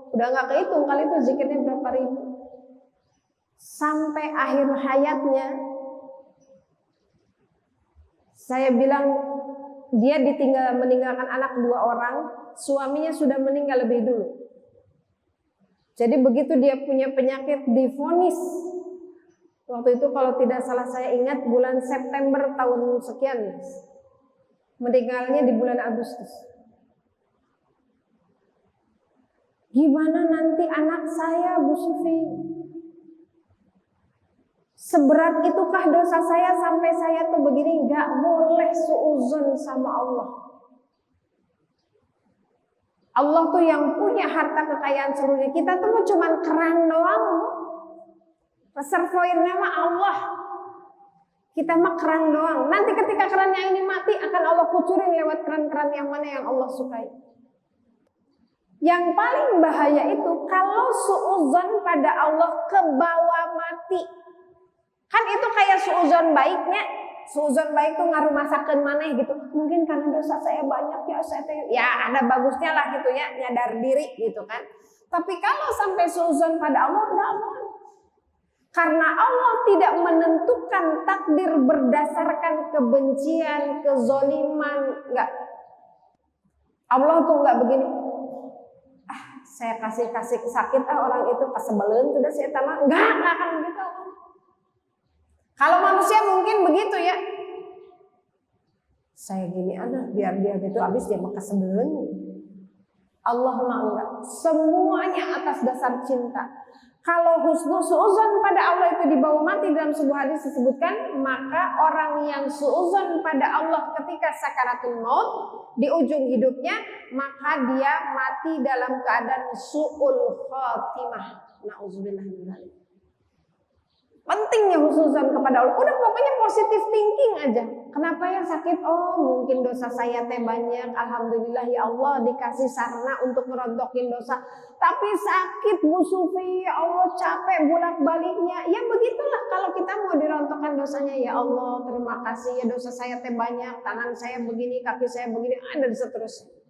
Udah nggak kehitung kali itu zikirnya berapa ribu. Sampai akhir hayatnya, saya bilang dia meninggalkan anak 2 orang, suaminya sudah meninggal lebih dulu. Jadi begitu dia punya penyakit divonis, waktu itu kalau tidak salah saya ingat bulan September tahun sekian, meninggalnya di bulan Agustus. Gimana nanti anak saya, Bu Sufi? Seberat itukah dosa saya sampai saya tuh begini? Gak boleh suuzon sama Allah. Allah tuh yang punya harta kekayaan seluruhnya. Kita tuh cuma keran doang. Reservoirnya mah Allah. Kita mah keran doang. Nanti ketika kerannya ini mati akan Allah kucurin lewat keran-keran yang mana yang Allah sukai. Yang paling bahaya itu kalau suuzon pada Allah kebawa mati. Kan itu kayak suuzon baiknya. Suuzon baik tuh ngaruh masakan maneh gitu. Mungkin karena dosa saya banyak ya, ya ada bagusnya lah gitu ya, nyadar diri gitu kan. Tapi kalau sampai suuzon pada Allah enggak boleh. Karena Allah tidak menentukan takdir berdasarkan kebencian, kezoliman, enggak. Allah tuh enggak begini. Saya kasih sakit orang itu kesebelen sudah saya tanah. Enggak akan begitu. Kalau manusia mungkin begitu ya. Saya gini biar dia gitu habis dia mah kesebelen. Allah mah enggak. Semuanya atas dasar cinta. Kalau suuzon pada Allah itu dibawa mati dalam sebuah hadis disebutkan, maka orang yang suuzon pada Allah ketika sakaratul maut di ujung hidupnya, maka dia mati dalam keadaan su'ul khatimah. Nauzubillah min dzalik. Pentingnya husnuzon kepada Allah. Udah pokoknya positive thinking aja. Kenapa yang sakit? Oh mungkin dosa saya teh banyak. Alhamdulillah ya Allah dikasih sarana untuk merontokin dosa. Tapi sakit Bu Sufi, ya Allah capek bolak-baliknya. Ya begitulah kalau kita mau dirontokkan dosanya. Ya Allah terima kasih ya dosa saya teh banyak. Tangan saya begini, kaki saya begini, ada seterusnya.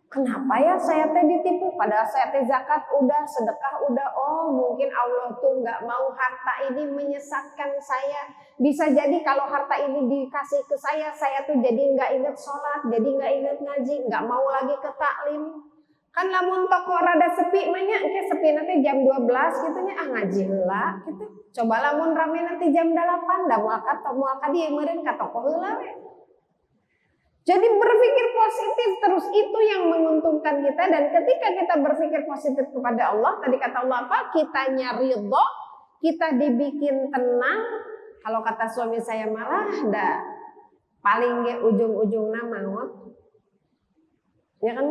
Kenapa ya saya teh ditipu? Padahal saya teh zakat udah, sedekah udah. Oh mungkin Allah tuh nggak mau harta ini menyesatkan saya. Bisa jadi kalau harta ini dikasih ke saya tuh jadi nggak inget sholat, jadi nggak inget ngaji, nggak mau lagi ke taklim. Kan lamun toko rada sepi banyak, sepi nanti jam 12 gitunya ngaji lah gitu. Coba lamun rame nanti jam 8, dah muakat dia meureun ka toko heula we. Jadi berpikir positif terus itu yang menguntungkan kita, dan ketika kita berpikir positif kepada Allah, tadi kata Allah apa? Kitanya ridho, kita dibikin tenang. Kalau kata suami saya malah paling ujung-ujungnya maut. Ya kan?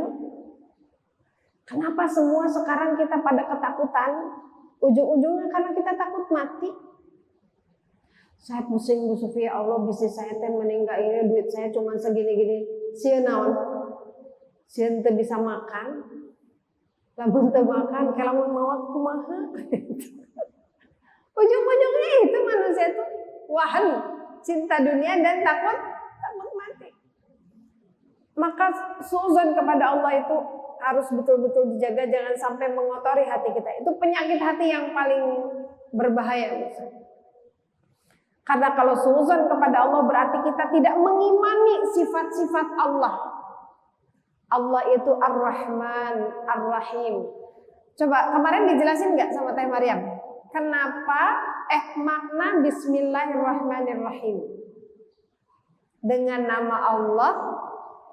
Kenapa semua sekarang kita pada ketakutan? Ujung-ujungnya karena kita takut mati. Saya pusing Bu Sufi, ya Allah bisnis saya teh meninggal ini, duit saya cuma segini-gini. Sieun naon? Sieun teu bisa makan. Lamun teu makan, kalamun maot kumaha? Ujung-ujungnya itu manusia tuh wahan, cinta dunia dan takut mati. Maka suuzon kepada Allah itu harus betul-betul dijaga, jangan sampai mengotori hati kita. Itu penyakit hati yang paling berbahaya. Karena kalau suuzon kepada Allah berarti kita tidak mengimani sifat-sifat Allah. Allah itu Ar-Rahman, Ar-Rahim. Coba kemarin dijelasin nggak sama Teh Maryam? Kenapa makna Bismillahirrahmanirrahim? Dengan nama Allah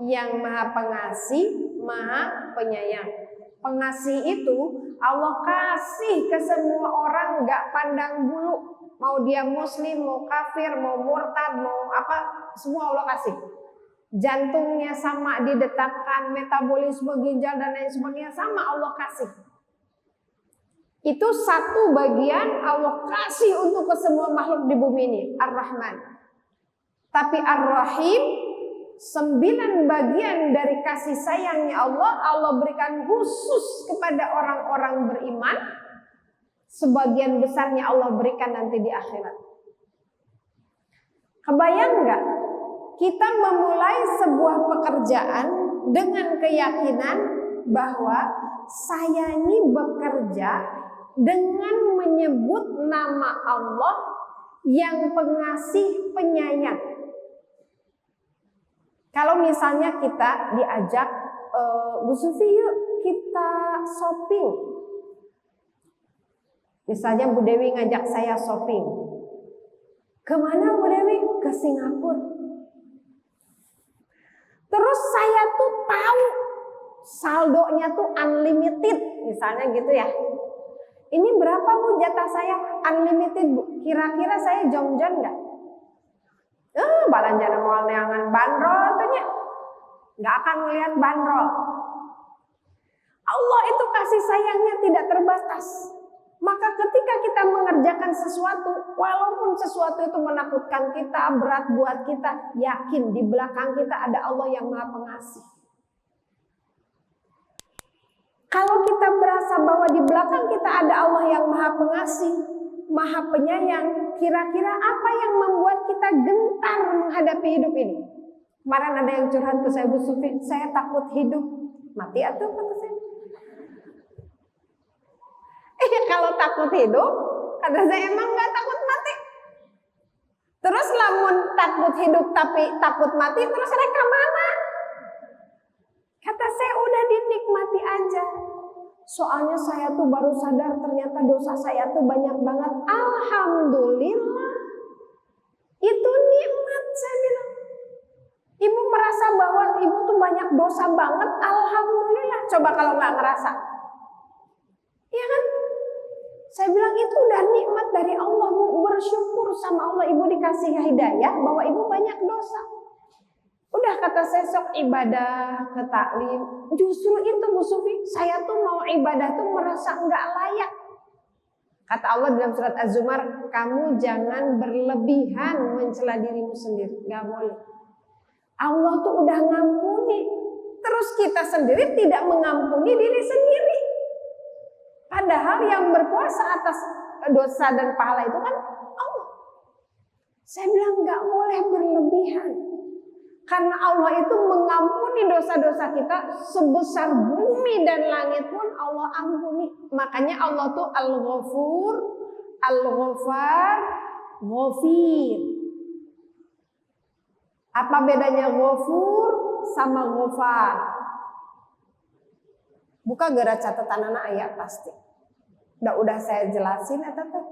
yang Maha Pengasih, Maha Penyayang. Pengasih itu Allah kasih ke semua orang, nggak pandang bulu. Mau dia muslim, mau kafir, mau murtad, mau apa, semua Allah kasih. Jantungnya sama didetakkan, metabolisme ginjal dan lain sebagainya sama Allah kasih. Itu satu bagian Allah kasih untuk ke semua makhluk di bumi ini, Ar-Rahman. Tapi Ar-Rahim, 9 bagian dari kasih sayangnya Allah berikan khusus kepada orang-orang beriman. Sebagian besarnya Allah berikan nanti di akhirat. Kebayang nggak? Kita memulai sebuah pekerjaan dengan keyakinan bahwa saya ini bekerja dengan menyebut nama Allah yang pengasih penyayang. Kalau misalnya kita diajak, Bu Sufi yuk kita shopping. Misalnya Bu Dewi ngajak saya shopping. Kemana Bu Dewi? Ke Singapura. Terus saya tuh tahu saldonya tuh unlimited. Misalnya gitu ya. Ini berapa Bu jatah saya? Unlimited Bu. Kira-kira saya jom-jom gak? Balanjana mau neangan bandrol tanya. Gak akan melihat bandrol. Allah itu kasih sayangnya tidak terbatas. Maka ketika kita mengerjakan sesuatu, walaupun sesuatu itu menakutkan kita, berat buat kita, yakin di belakang kita ada Allah yang Maha Pengasih. Kalau kita berasa bahwa di belakang kita ada Allah yang Maha Pengasih, Maha Penyayang, kira-kira apa yang membuat kita gentar menghadapi hidup ini? Kemarin ada yang curhat ke saya, Bu Sufi, saya takut hidup mati atau kata saya. Kalau takut hidup, kata saya emang gak takut mati. Terus lamun takut hidup tapi takut mati, terus mereka mana? Kata saya udah dinikmati aja. Soalnya saya tuh baru sadar ternyata dosa saya tuh banyak banget. Alhamdulillah. Itu nikmat saya bilang. Ibu merasa bahwa ibu tuh banyak dosa banget. Alhamdulillah. Coba kalau gak ngerasa. Iya kan? Saya bilang itu udah nikmat dari Allah. Bersyukur sama Allah ibu dikasih hidayah bahwa ibu banyak dosa. Udah kata saya sok ibadah ke taklim. Justru itu Bu Sufi, saya tuh mau ibadah tuh merasa enggak layak. Kata Allah dalam surat Az-Zumar, kamu jangan berlebihan mencela dirimu sendiri. Gak boleh. Allah tuh udah ngampuni. Terus kita sendiri tidak mengampuni diri sendiri. Padahal yang berkuasa atas dosa dan pahala itu kan Allah. Saya bilang gak boleh berlebihan. Karena Allah itu mengampuni dosa-dosa kita sebesar bumi dan langit pun Allah ampuni. Makanya Allah tuh Al-Ghafur, Al-Ghafar, Ghafir. Apa bedanya Ghafur sama Ghafar? Buka gara catatan anak ayat pasti. Udah saya jelasin ya teteh.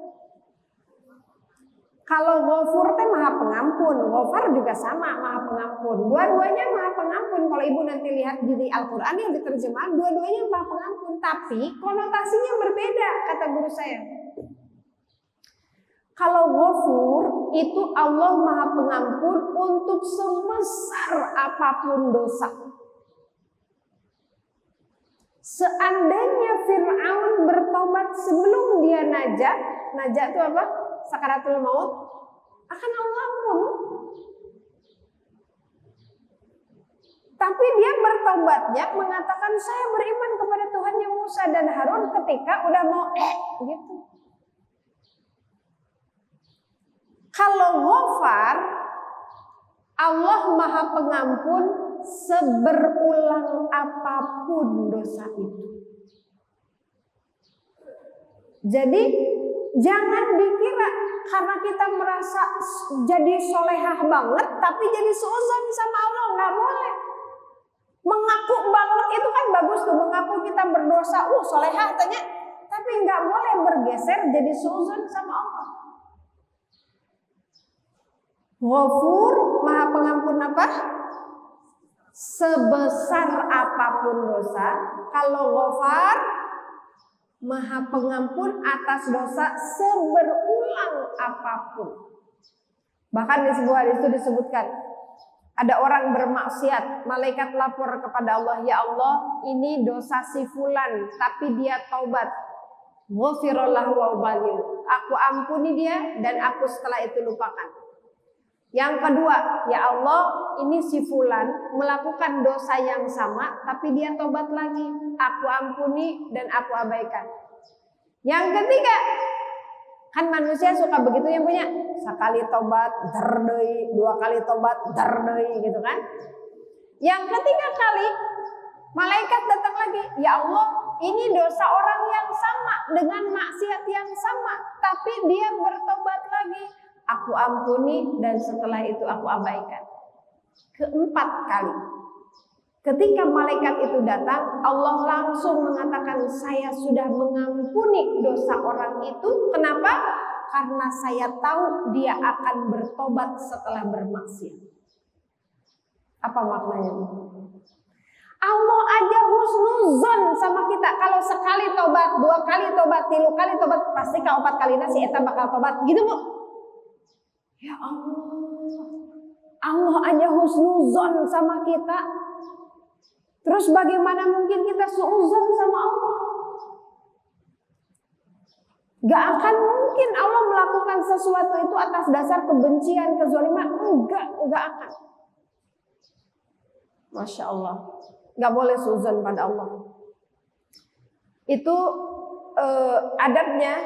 Kalau Ghafur teh Maha Pengampun, Ghafar juga sama Maha Pengampun. Dua-duanya Maha Pengampun. Kalau ibu nanti lihat di Al-Qur'an yang diterjemahkan, dua-duanya Maha Pengampun, tapi konotasinya berbeda kata guru saya. Kalau Ghafur itu Allah Maha Pengampun untuk sebesar apapun dosa. Seandainya Fir'aun bertobat sebelum dia najah itu apa? Sakaratul maut, akan Allah ampuni. Tapi dia bertobatnya mengatakan saya beriman kepada Tuhannya Musa dan Harun ketika udah mau gitu. Kalau Ghafar, Allah Maha Pengampun seberulang apapun dosa itu. Jadi jangan dikira karena kita merasa jadi solehah banget tapi jadi suudzon sama Allah, nggak boleh. Mengaku banget itu kan bagus tuh, mengaku kita berdosa, solehah tanya, tapi nggak boleh bergeser jadi suudzon sama Allah. Ghafur, Maha Pengampun apa? Sebesar apapun dosa. Kalau Ghafar, Maha Pengampun atas dosa seberulang apapun. Bahkan di sebuah hadis itu disebutkan, ada orang bermaksiat, malaikat lapor kepada Allah, ya Allah, ini dosa si fulan, tapi dia taubat. Ghufirallahu wa ubalihu. Aku ampuni dia dan aku setelah itu lupakan. Yang kedua, ya Allah, ini si fulan melakukan dosa yang sama, tapi dia tobat lagi. Aku ampuni dan aku abaikan. Yang ketiga, kan manusia suka begitu yang punya. Sekali tobat, derdei, 2 kali tobat, derdei, gitu kan. Yang ketiga kali, malaikat datang lagi. Ya Allah, ini dosa orang yang sama dengan maksiat yang sama, tapi dia bertobat lagi. Aku ampuni dan setelah itu aku abaikan. Keempat kali, ketika malaikat itu datang, Allah langsung mengatakan, saya sudah mengampuni dosa orang itu. Kenapa? Karena saya tahu dia akan bertobat setelah bermaksiat. Apa maknanya? Allah aja husnuzon sama kita. Kalau sekali tobat, 2 kali tobat, 3 kali tobat, pasti kalau 4 kali nasi eta bakal tobat. Gitu Bu. Ya Allah, Allah aja husnuzon sama kita. Terus bagaimana mungkin kita suuzon sama Allah? Gak akan mungkin Allah melakukan sesuatu itu atas dasar kebencian, kezaliman. Enggak akan. Masya Allah, gak boleh suuzon pada Allah. Itu adabnya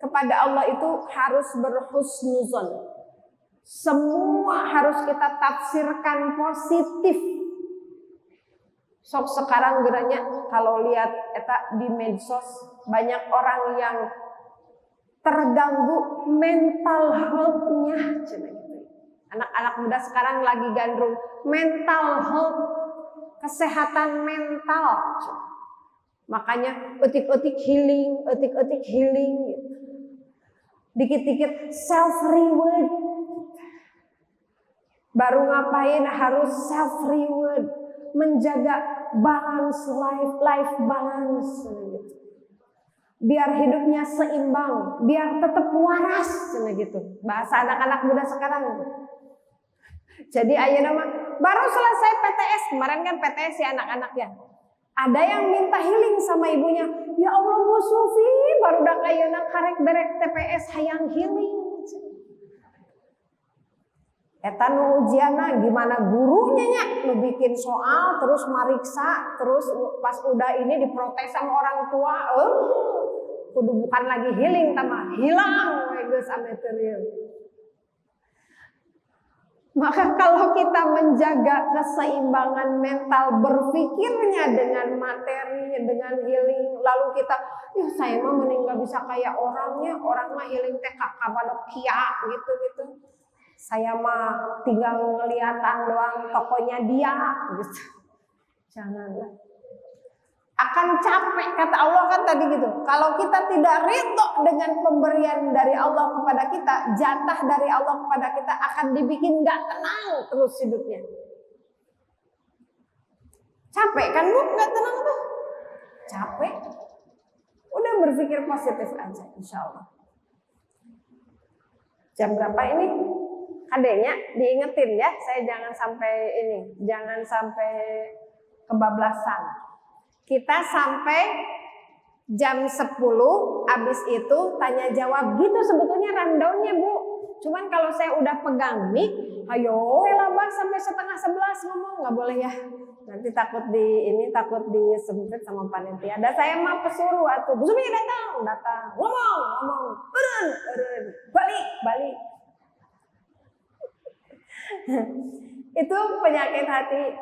kepada Allah itu harus berhusnuzon. Semua harus kita tafsirkan positif. Sok sekarang geranya kalau lihat eta di medsos banyak orang yang terganggu mental health-nya. Anak-anak muda sekarang lagi gandrung mental health, kesehatan mental. Makanya etik-etik healing, dikit-dikit self reward. Baru ngapain harus self reward, menjaga balance life balance, biar hidupnya seimbang, biar tetap waras, gitu. Bahasa anak-anak muda sekarang. Jadi ayeuna mah baru selesai PTS kemarin kan PTS ya anak-anaknya. Ada yang minta healing sama ibunya. Ya Allah Bu Sufi, baru dak ayeuna karek berek TPS hayang healing. Eta nu ujianna gimana gurunya nya nu bikin soal terus mariksa terus pas udah ini diprotes sama orang tua kudu bukan lagi healing tamah hilang we geus amaterial. Maka kalau kita menjaga keseimbangan mental berpikirnya dengan materi, dengan healing, lalu kita, ya saya mah mending gak bisa kayak orangnya, orang mah healing teh kabalok kia gitu. Saya mah tinggal ngeliatan doang tokonya dia, gitu. Janganlah. Akan capek kata Allah kan tadi gitu. Kalau kita tidak ridho dengan pemberian dari Allah kepada kita, jatah dari Allah kepada kita akan dibikin gak tenang terus hidupnya. Capek kan Bu? Gak tenang tuh. Capek. Udah berpikir positif aja insya Allah. Jam berapa ini? Adanya diingetin ya. Saya jangan sampai kebablasan. Kita sampai jam 10, abis itu tanya jawab gitu sebetulnya rundownnya Bu. Cuman kalau saya udah pegang mic, ayo labah sampai setengah 11 ngomong, nggak boleh ya. Nanti takut disemprit sama panitia. Dan saya mah pesuruh atuh, Bu Sumi datang, ngomong, urun, balik. Itu penyakit hati.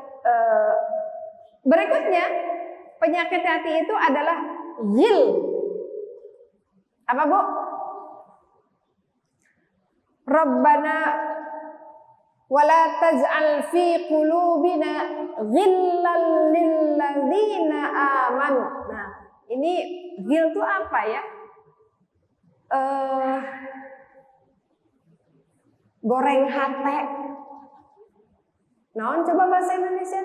Berikutnya penyakit hati itu adalah ghil. Apa Bu? Rabbana wala taj'al fi qulubina ghillal lil ladzina amanu. Nah, ini ghil itu apa ya? Goreng hate. Naon coba bahasa Indonesia?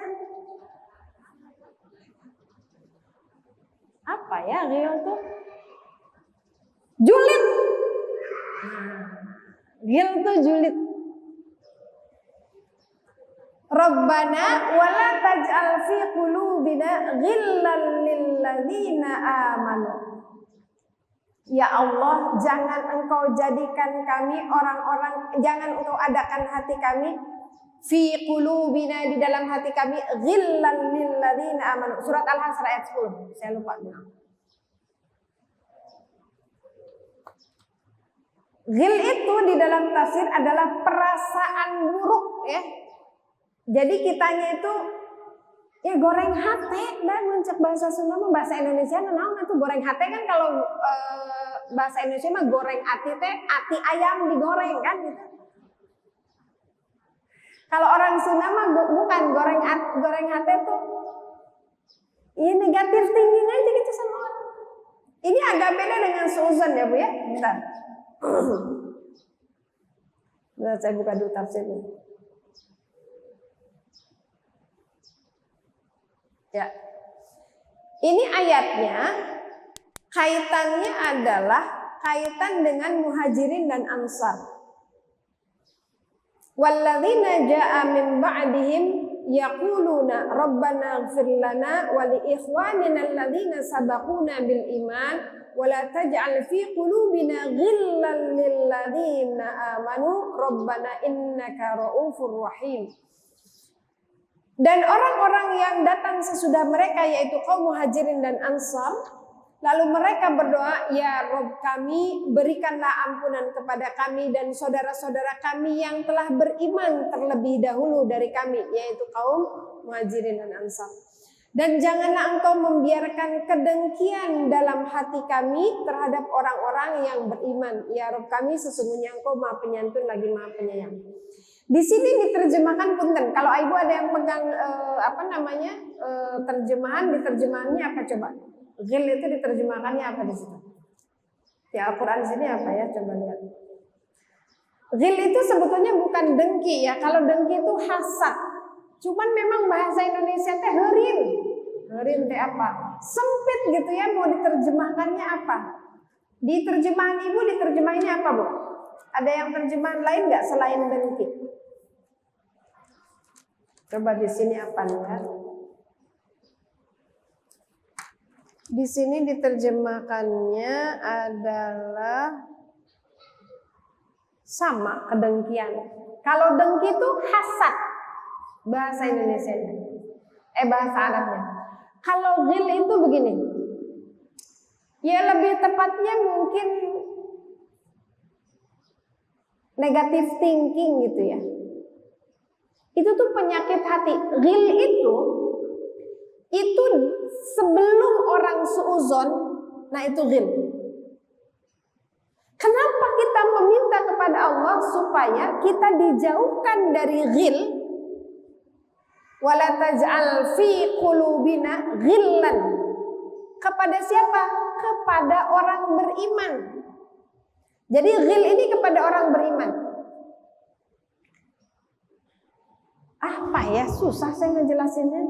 Apa ya ghil tuh? Julid. Ghil tuh julid. Rabbana wala taj'al fi qulubina ghillan lil ladzina amanu. Ya Allah, jangan Engkau jadikan kami orang-orang, jangan Engkau adakan hati kami fi qulubina, di dalam hati kami, ghillan lil ladzina amanu. Surat Al-Hasr ayat 10. Saya lupa bilang. Ghil itu di dalam tafsir adalah perasaan buruk ya. Jadi kitanya itu ya goreng hate dan mencek bahasa Sunda mah bahasa Indonesia naon atuh goreng hate kan kalau bahasa Indonesia mah goreng ati teh ati ayam digoreng kan gitu. Kalau orang Sunda mah bukan goreng hate tuh ini negatif thinking aja gitu sama orang. Ini agak beda dengan suuzon ya Bu ya. Bentar. Nah, saya buka dulu tafsirnya. Ya. Ini ayatnya kaitannya adalah kaitan dengan muhajirin dan ansar. Walladzina jaa'a min ba'dihim yaquluna rabbana ighfir lana wa li ikhwanina alladzina sabaquna bil iman wa la taj'al fi qulubina ghillan lil ladzina amanu rabbana innaka ra'ufur rahim. Dan orang-orang yang datang sesudah mereka yaitu kaum muhajirin dan ansar, lalu mereka berdoa, ya Rabb kami, berikanlah ampunan kepada kami dan saudara-saudara kami yang telah beriman terlebih dahulu dari kami, yaitu kaum muhajirin dan ansar. Dan janganlah engkau membiarkan kedengkian dalam hati kami terhadap orang-orang yang beriman. Ya Rabb kami, sesungguhnya engkau maha penyantun lagi maha penyayang. Di sini diterjemahkan punten. Kalau ibu ada yang pegang terjemahan, diterjemahannya apa coba? Ghil itu diterjemahkannya apa di situ? Di Al-Quran sini apa ya? Coba lihat. Ghil itu sebetulnya bukan dengki ya. Kalau dengki itu hasad. Cuman memang bahasa Indonesia teh heurin. Heurin teh apa? Sempit gitu ya. Mau diterjemahkannya apa? Di terjemahan ibu diterjemahinnya apa Bu? Ada yang terjemahan lain nggak selain dengki? Coba di sini apa nih ya? Di sini diterjemahkannya adalah sama kedengkian. Kalau dengki itu hasad bahasa Indonesia, bahasa Arabnya. Kalau ghil itu begini, ya lebih tepatnya mungkin negative thinking gitu ya. Itu tuh penyakit hati. Ghil itu sebelum orang suuzon, nah itu ghil. Kenapa kita meminta kepada Allah supaya kita dijauhkan dari ghil? Wala taj'al fi qulubina ghillan. Kepada siapa? Kepada orang beriman. Jadi ghil ini kepada orang beriman. Apa ya, susah saya ngejelasinnya.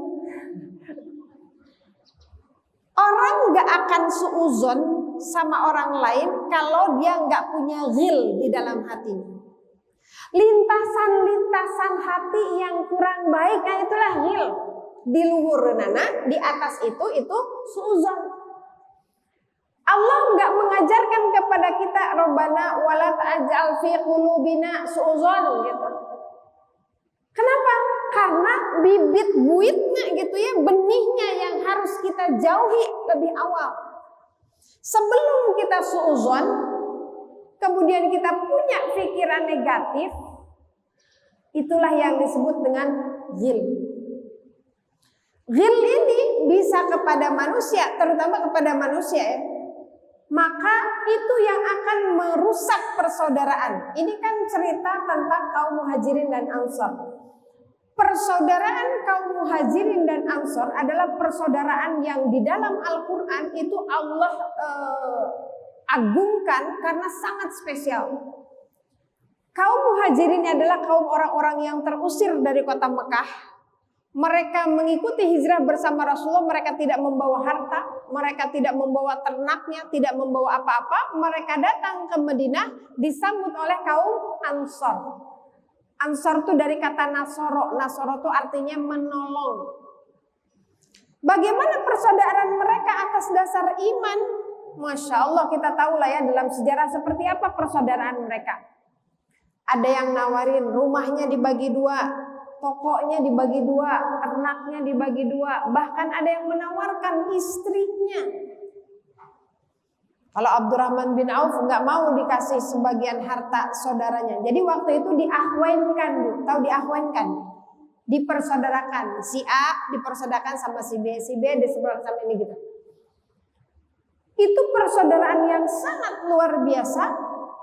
Orang gak akan suuzon sama orang lain kalau dia gak punya ghil di dalam hatinya. Lintasan-lintasan hati yang kurang baik, nah itulah ghil. Di luhur nana, di atas itu suuzon. Allah gak mengajarkan kepada kita Rabbana wala ta'jal fi qulubina suuzon gitu. Kenapa? Karena bibit buitnya gitu ya, benihnya yang harus kita jauhi lebih awal. Sebelum kita suuzon, kemudian kita punya pikiran negatif, itulah yang disebut dengan ghil. Ghil ini bisa kepada manusia, terutama kepada manusia ya. Maka itu yang akan merusak persaudaraan. Ini kan cerita tentang kaum muhajirin dan ansor. Persaudaraan kaum muhajirin dan ansor adalah persaudaraan yang di dalam Al-Quran itu Allah agungkan karena sangat spesial. Kaum muhajirin adalah kaum orang-orang yang terusir dari kota Mekah. Mereka mengikuti hijrah bersama Rasulullah, mereka tidak membawa harta, mereka tidak membawa ternaknya, tidak membawa apa-apa. Mereka datang ke Madinah disambut oleh kaum Ansor. Ansor itu dari kata Nasoro. Nasoro itu artinya menolong. Bagaimana persaudaraan mereka atas dasar iman? Masya Allah, kita tahu lah ya dalam sejarah seperti apa persaudaraan mereka. Ada yang nawarin rumahnya dibagi dua, tokonya dibagi dua, ternaknya dibagi dua, bahkan ada yang menawarkan istrinya. Kalau Abdurrahman bin Auf nggak mau dikasih sebagian harta saudaranya, jadi waktu itu diahwankan, tahu diahwankan, dipersaudarakan. Si A dipersaudarakan sama si B dipersaudarakan sama ini gitu. Itu persaudaraan yang sangat luar biasa.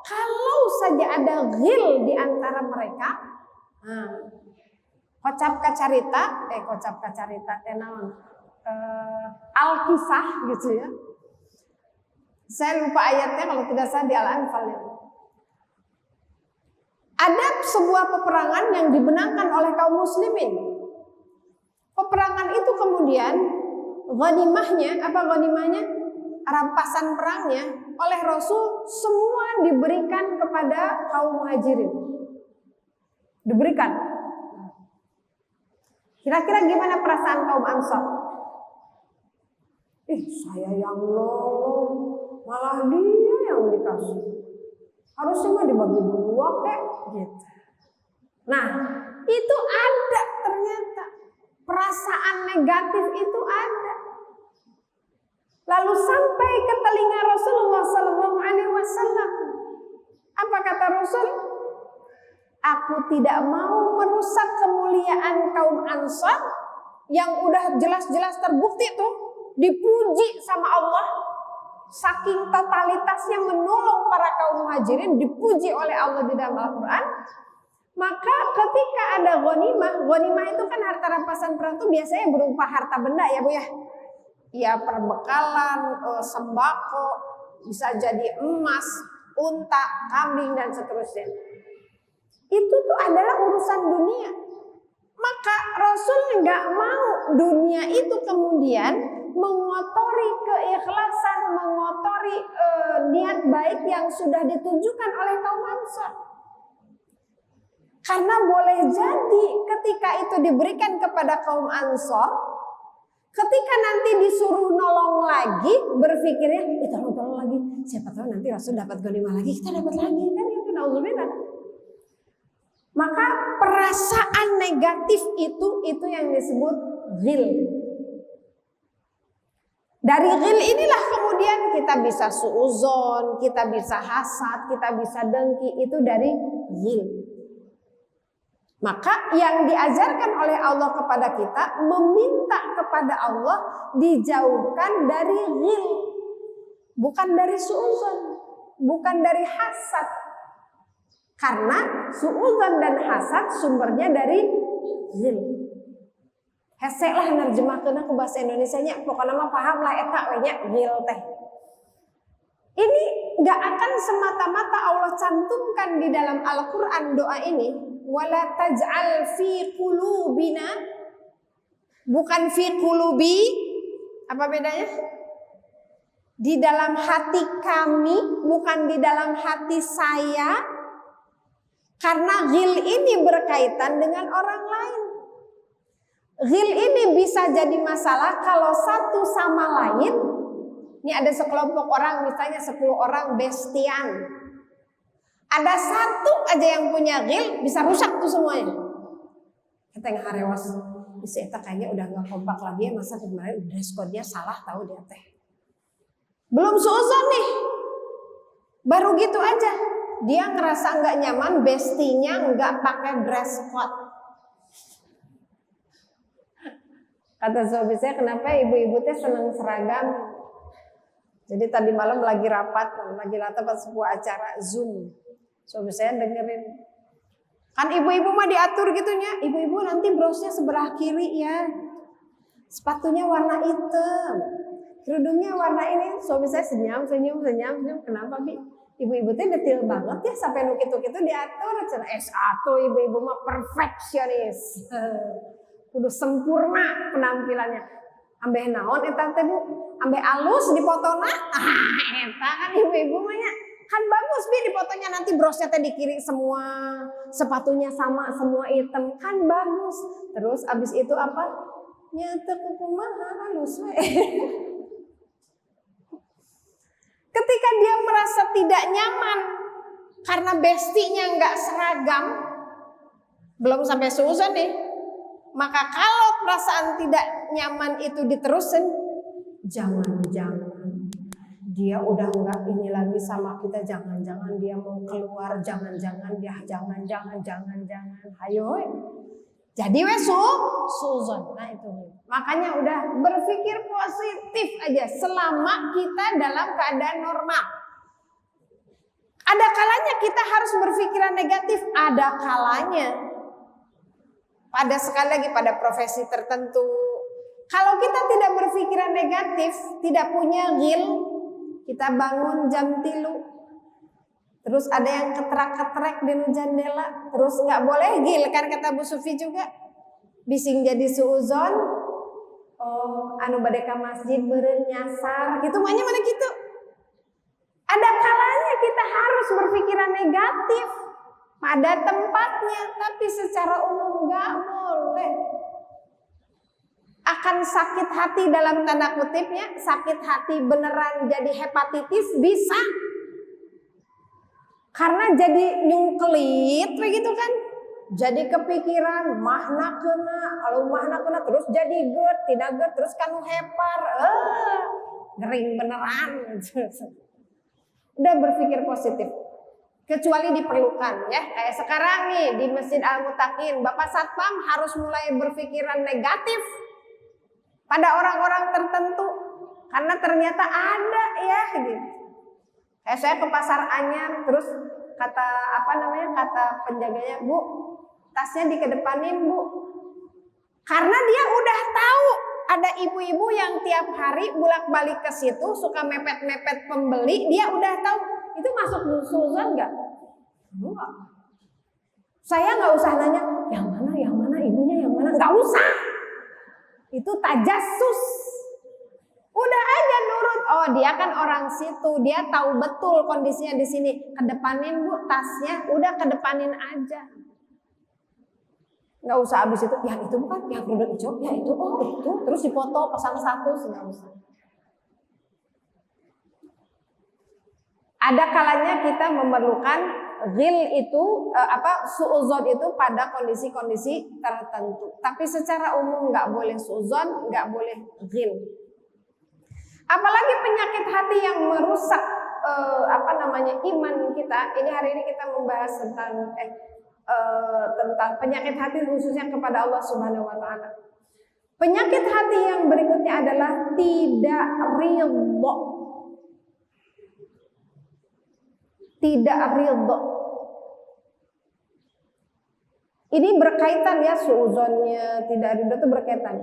Kalau saja ada ghil di antara mereka, kocap kacarita, Al-Kisah gitu ya. Saya lupa ayatnya, kalau tidak salah di Al-Anfal ya. Ada sebuah peperangan yang dimenangkan oleh kaum muslimin. Peperangan itu kemudian ghanimahnya, rampasan perangnya oleh Rasul semua diberikan kepada kaum muhajirin. Diberikan. Kira-kira gimana perasaan kaum Ansor? Saya yang nolong, malah dia yang dikasih. Harusnya mah dibagi dua kek, gitu. Nah, itu ada ternyata. Perasaan negatif itu ada. Lalu sampai ke telinga Rasulullah SAW. Apa kata Rasul? Aku tidak mau merusak kemuliaan kaum Ansar yang udah jelas-jelas terbukti tuh dipuji sama Allah, saking totalitasnya menolong para kaum muhajirin, dipuji oleh Allah di dalam Al-Quran. Maka ketika ada ghanimah itu kan harta rampasan perang itu biasanya berupa harta benda ya Bu ya. Ya perbekalan, sembako, bisa jadi emas, unta, kambing dan seterusnya. Itu tuh adalah urusan dunia. Maka Rasul nggak mau dunia itu kemudian mengotori keikhlasan, mengotori niat baik yang sudah ditujukan oleh kaum Ansar. Karena boleh jadi ketika itu diberikan kepada kaum Ansar, ketika nanti disuruh nolong lagi, berpikirnya, tolong lagi, siapa tahu nanti Rasul dapat ghanimah lagi, kita dapat lagi, kan itu nauzubillah. Maka perasaan negatif itu yang disebut ghil. Dari ghil inilah kemudian kita bisa suuzon, kita bisa hasad, kita bisa dengki, itu dari ghil. Maka yang diajarkan oleh Allah kepada kita, meminta kepada Allah dijauhkan dari ghil, bukan dari suuzon, bukan dari hasad. Karena suuzon dan hasad sumbernya dari ghil. Hese lah nerjemahkeun ke bahasa Indonesianya, pokoknya mah paham lah eta we nya ghil teh. Ini enggak akan semata-mata Allah cantumkan di dalam Al-Qur'an doa ini, wala taj'al fi qulubina, bukan fi qulubi, apa bedanya? Di dalam hati kami, bukan di dalam hati saya. Karena ghil ini berkaitan dengan orang lain. Ghil ini bisa jadi masalah kalau satu sama lain. Ini ada sekelompok orang, misalnya 10 orang bestian. Ada satu aja yang punya ghil, bisa rusak tuh semuanya. Kita yang harewas, isi eta kayaknya udah gak kompak lagi ya, masa kemarin dress code-nya salah tahu dia teh. Belum suuzon nih. Baru gitu aja. Dia ngerasa nggak nyaman, bestinya nggak pakai dress code. Kata suami saya, kenapa ibu-ibu teh senang seragam? Jadi tadi malam lagi rapat pas sebuah acara Zoom. Suami saya dengerin. Kan ibu-ibu mah diatur gitunya. Ibu-ibu nanti brosnya sebelah kiri ya. Sepatunya warna hitam. Kerudungnya warna ini. Suami saya senyum. Kenapa Bi? Ibu-ibu teh detail banget ya, sampai nukit-nukit itu diatur. S1 ibu-ibu mah perfeksionis. kudu sempurna penampilannya. Ambeh naon eta teh Bu? Ambeh alus dipotona. Eta kan ibu-ibu mah nya. Kan bagus Bi dipotonya, nanti brosnya teh di kiri semua, sepatunya sama, semua hitam, kan bagus. Terus abis itu apa? Nyata kumaha halus we. Ketika dia merasa tidak nyaman karena bestinya nggak seragam, belum sampai suuzon nih, maka kalau perasaan tidak nyaman itu diterusin, jangan-jangan dia udah nggak ini lagi sama kita, jangan-jangan dia mau keluar, jangan-jangan, ayo, jadi suuzon. Nah itu, makanya udah berpikir positif aja selama kita dalam keadaan normal. Ada kalanya kita harus berpikiran negatif, ada kalanya pada sekali lagi pada profesi tertentu. Kalau kita tidak berpikiran negatif, tidak punya ghil, kita bangun jam 3, terus ada yang ketrak-ketrek di jendela, terus nggak boleh ghil kan kata Bu Sufi juga, bising jadi suuzon. Oh, anu bade ka masjid beureun nyasar, gitu mana gitu. Ada kalanya kita harus berpikiran negatif pada tempatnya, tapi secara umum nggak boleh. Akan sakit hati dalam tanda kutipnya, sakit hati beneran jadi hepatitis bisa. Karena jadi nyungkelit begitu kan. Jadi kepikiran mahna kena, kalau mahna kena terus jadi GERD, tidak GERD terus kanu hepar. Ngering beneran. Udah berpikir positif. Kecuali diperlukan ya. Kayak sekarang nih di Masjid Al-Mutakin, Bapak Satpam harus mulai berpikiran negatif pada orang-orang tertentu, karena ternyata ada ya gitu. Kayak saya ke pasar Anyar, terus kata penjaganya, Bu, tasnya dikedepanin Bu, karena dia udah tahu ada ibu-ibu yang tiap hari bolak-balik ke situ suka mepet-mepet pembeli, dia udah tahu itu masuk suuzon nggak? Enggak. Saya nggak usah nanya yang mana ibunya yang mana, nggak usah. Itu tajassus. Udah aja nurut. Oh, dia kan orang situ, dia tahu betul kondisinya di sini. Kedepanin Bu tasnya, udah kedepanin aja. Nggak usah abis itu, yang itu bukan, yang produk hijau, ya itu, oh itu, terus dipoto pasang status, nggak usah. Ada kalanya kita memerlukan ghil itu suuzon itu pada kondisi-kondisi tertentu. Tapi secara umum nggak boleh suuzon, nggak boleh ghil. Apalagi penyakit hati yang merusak iman kita. Ini hari ini kita membahas tentang penyakit hati khususnya kepada Allah Subhanahu wa taala. Penyakit hati yang berikutnya adalah tidak ridho. Tidak ridho. Ini berkaitan ya, suuzonnya tidak ridho itu berkaitan.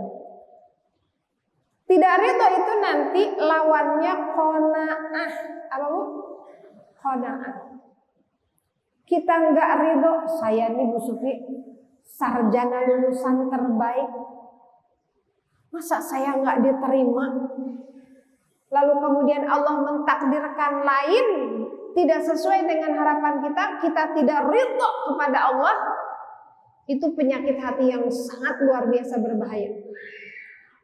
Tidak ridho itu nanti lawannya qanaah. Apa Bu? Qanaah. Kita nggak ridho, saya nih Bu Sufi sarjana lulusan terbaik, masa saya nggak diterima? Lalu kemudian Allah mentakdirkan lain tidak sesuai dengan harapan kita tidak ridho kepada Allah. Itu penyakit hati yang sangat luar biasa berbahaya.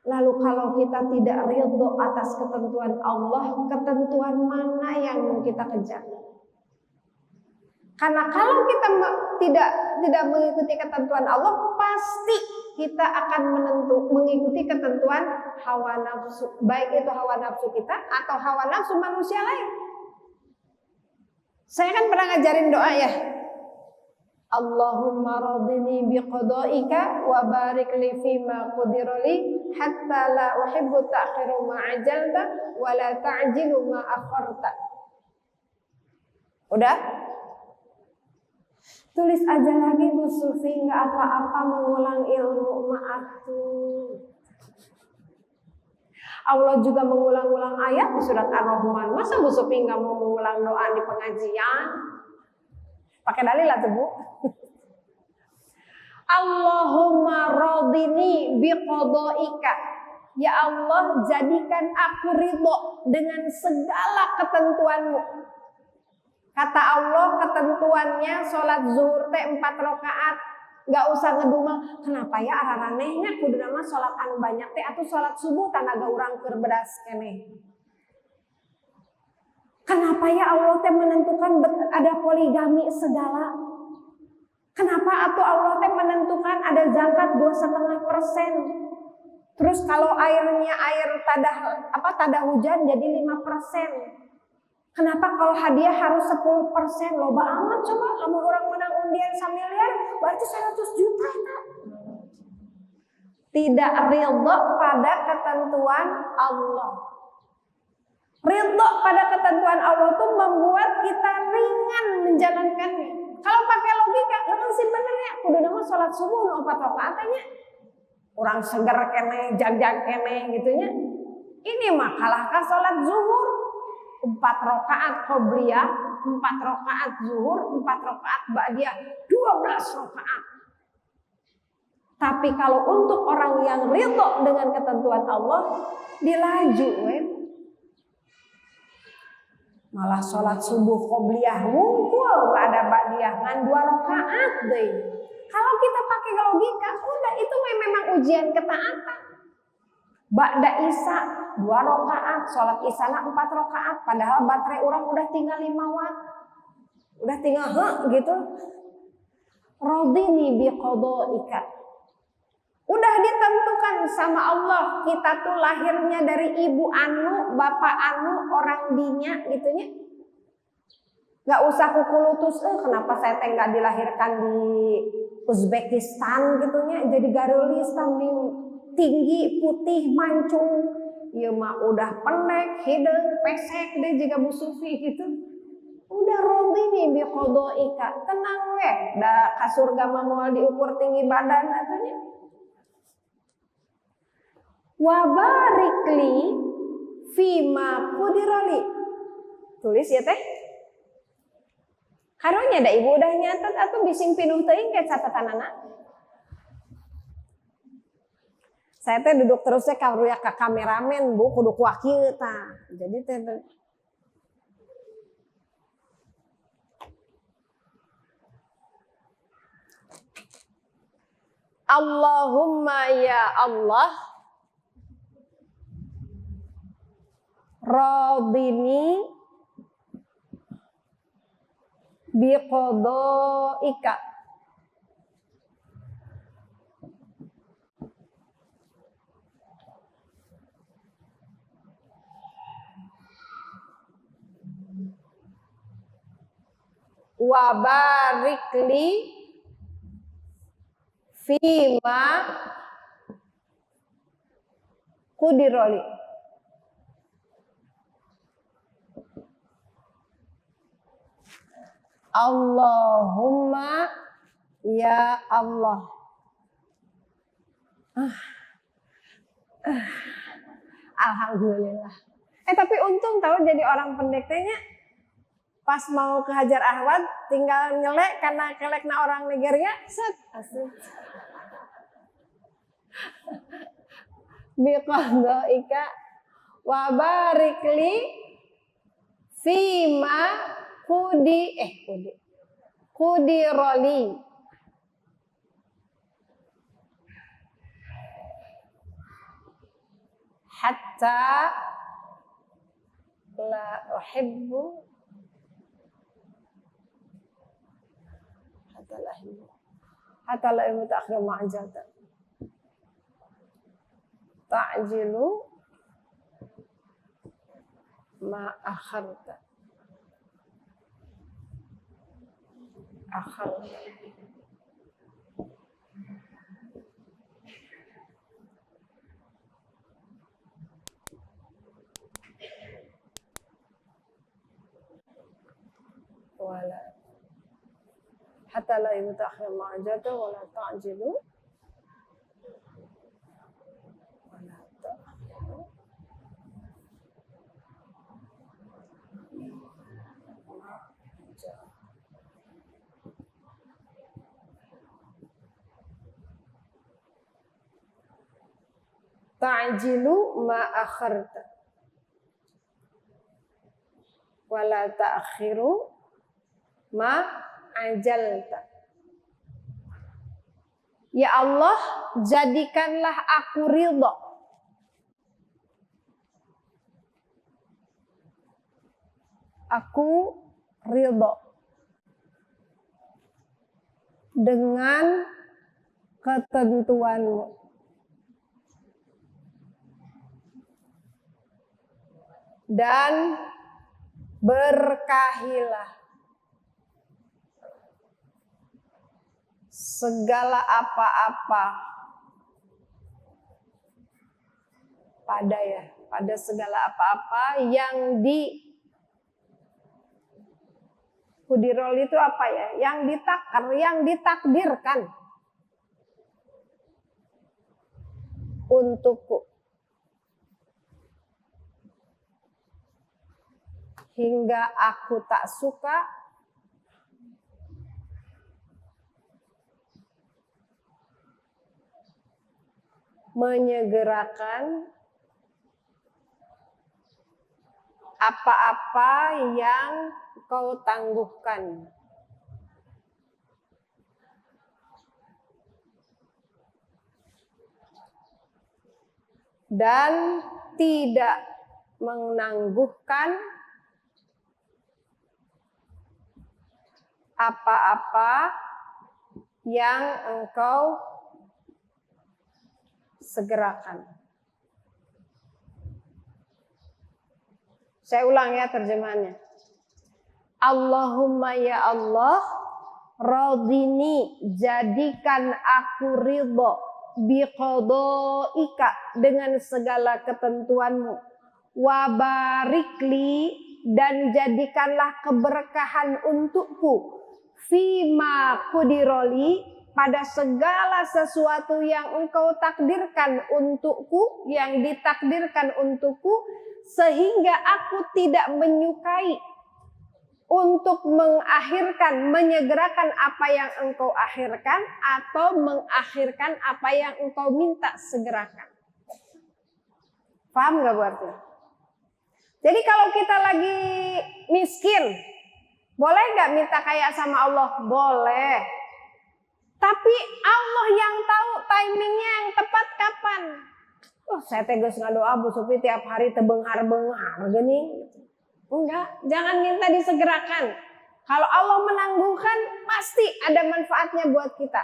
Lalu kalau kita tidak ridho atas ketentuan Allah, ketentuan mana yang mau kita kejar? Karena kalau kita tidak mengikuti ketentuan Allah, pasti kita akan mengikuti ketentuan hawa nafsu, baik itu hawa nafsu kita atau hawa nafsu manusia lain. Saya kan pernah ngajarin doa ya. Allahumma radini biqadaika wa barik li fima qudira li hatta la uhibbu ta'khiru ma ajalta wa la ta'jilu ma akharta. Udah? Tulis aja lagi Bu Sufi, nggak apa-apa mengulang ilmu, maaf tuh. Allah juga mengulang-ulang ayat di surat Ar-Rahman. Masa Bu Sufi nggak mau mengulang doa di pengajian? Pakai dalil lah tuh Bu. Allahumma radini biqadaika. Ya Allah, jadikan aku ridho dengan segala ketentuanmu. Kata Allah, ketentuannya sholat zuhur teh 4 rakaat. Gak usah ngedumel, kenapa ya araranehnya kudu nama sholat anu banyak teh atau sholat subuh tanaga urang keur bedas keneh. Kenapa ya Allah teh menentukan ada poligami segala? Kenapa atau Allah teh menentukan ada zakat 2,5%? Terus kalau airnya air tada hujan jadi 5%. Kenapa kalau hadiah harus 10%? Loba amat coba, lamun orang menang undian 1 miliar berarti 100 juta tak? Tidak ridho pada ketentuan Allah. Ridho pada ketentuan Allah itu membuat kita ringan menjalankannya. Kalau pakai logika, kan sih benernya kudu nama sholat subuh 4 rakaat nya. Orang seger kene, jag-jag kene gitunya. Ini mah kalahkah sholat zuhur 4 rakaat qobliyah, 4 rakaat zuhur, 4 rakaat ba'diyah, 12 rakaat. Tapi kalau untuk orang yang ridho dengan ketentuan Allah, dilaju malah sholat subuh qobliyah wungkul gak ada ba'diyah ngan 2 rakaat deh. Kalau kita pakai logika, udah itu memang ujian ketaatan. Ba'da isya 2 rakaat, sholat isya 4 rakaat, padahal baterai orang udah tinggal 5 watt. Udah tinggal gitu. Radini biqadaika. Udah ditentukan sama Allah, kita tuh lahirnya dari ibu anu, bapak anu, orang dinya gitunya. Gak usah kukulutus, kenapa saya teh gak dilahirkan di Uzbekistan gitunya, jadi garulis tapi tinggi, putih, mancung. Ya mah udah pendek, hidung, pesek deh juga Bu Sufi gitu. Udah radini biqadaika, tenang weh, da ka surga mah moal diukur tinggi badan atunya. Wa barikli fima qudirali. Tulis ya teh. Karunya da ibu udah nyatet atuh bising pinuh teuing ke catatanana. Saya teh duduk terusnya karuya ka kameramen Bu kudu kuah kieu tah. Jadi teh Allahumma ya Allah radini biqadaika. Wa barikli fima qudirali. Allahumma ya Allah. Alhamdulillah. Tapi untung tahu jadi orang pendek tehnya. Pas mau ke Hajar Ahwad tinggal nyelek karena kelekna orang Nigeria, set asli. Biqadaika wa barikli fima qudirali. Hatta la uhibbu hatta la uhibbu ta'khir ma'ajata. Ta'jilu ma akharta. Wala hatta la yutakhir ma'ajata wala ta'jilu wala ta'jilu ta'jilu ma akharta wala ta'khiru ma ajalta. Ya Allah, jadikanlah aku ridho dengan ketentuanmu. Dan berkahilah segala apa-apa pada segala apa-apa yang kudirol itu apa ya? Yang ditakdirkan untukku. Hingga aku tak suka menyegerakan apa-apa yang kau tangguhkan. Dan tidak menangguhkan apa-apa yang engkau segerakan. Saya ulang ya terjemahannya. Allahumma ya Allah, radini, jadikan aku ridho biqadaika, dengan segala ketentuanmu, wabarikli, dan jadikanlah keberkahan untukku, fima kudiroli, pada segala sesuatu yang engkau takdirkan untukku, yang ditakdirkan untukku, sehingga aku tidak menyukai untuk menyegerakan apa yang engkau akhirkan, atau mengakhirkan apa yang engkau minta segerakan. Paham gak berarti? Jadi kalau kita lagi miskin, boleh gak minta kaya sama Allah? Boleh. Tapi Allah yang tahu timingnya yang tepat kapan. Saya tegas ngadoa Bu Sufi tiap hari tebenghar-benghar gini. Enggak, jangan minta disegerakan. Kalau Allah menangguhkan, pasti ada manfaatnya buat kita.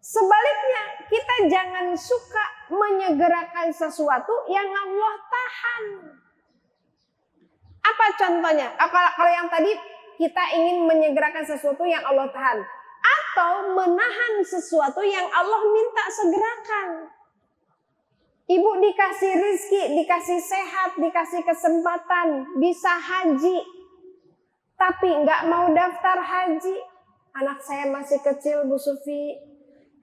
Sebaliknya, kita jangan suka menyegerakan sesuatu yang Allah tahan. Apa contohnya? Kalau yang tadi kita ingin menyegerakan sesuatu yang Allah tahan, atau menahan sesuatu yang Allah minta segerakan. Ibu dikasih rizki, dikasih sehat, dikasih kesempatan, bisa haji, tapi nggak mau daftar haji. Anak saya masih kecil Bu Sufi,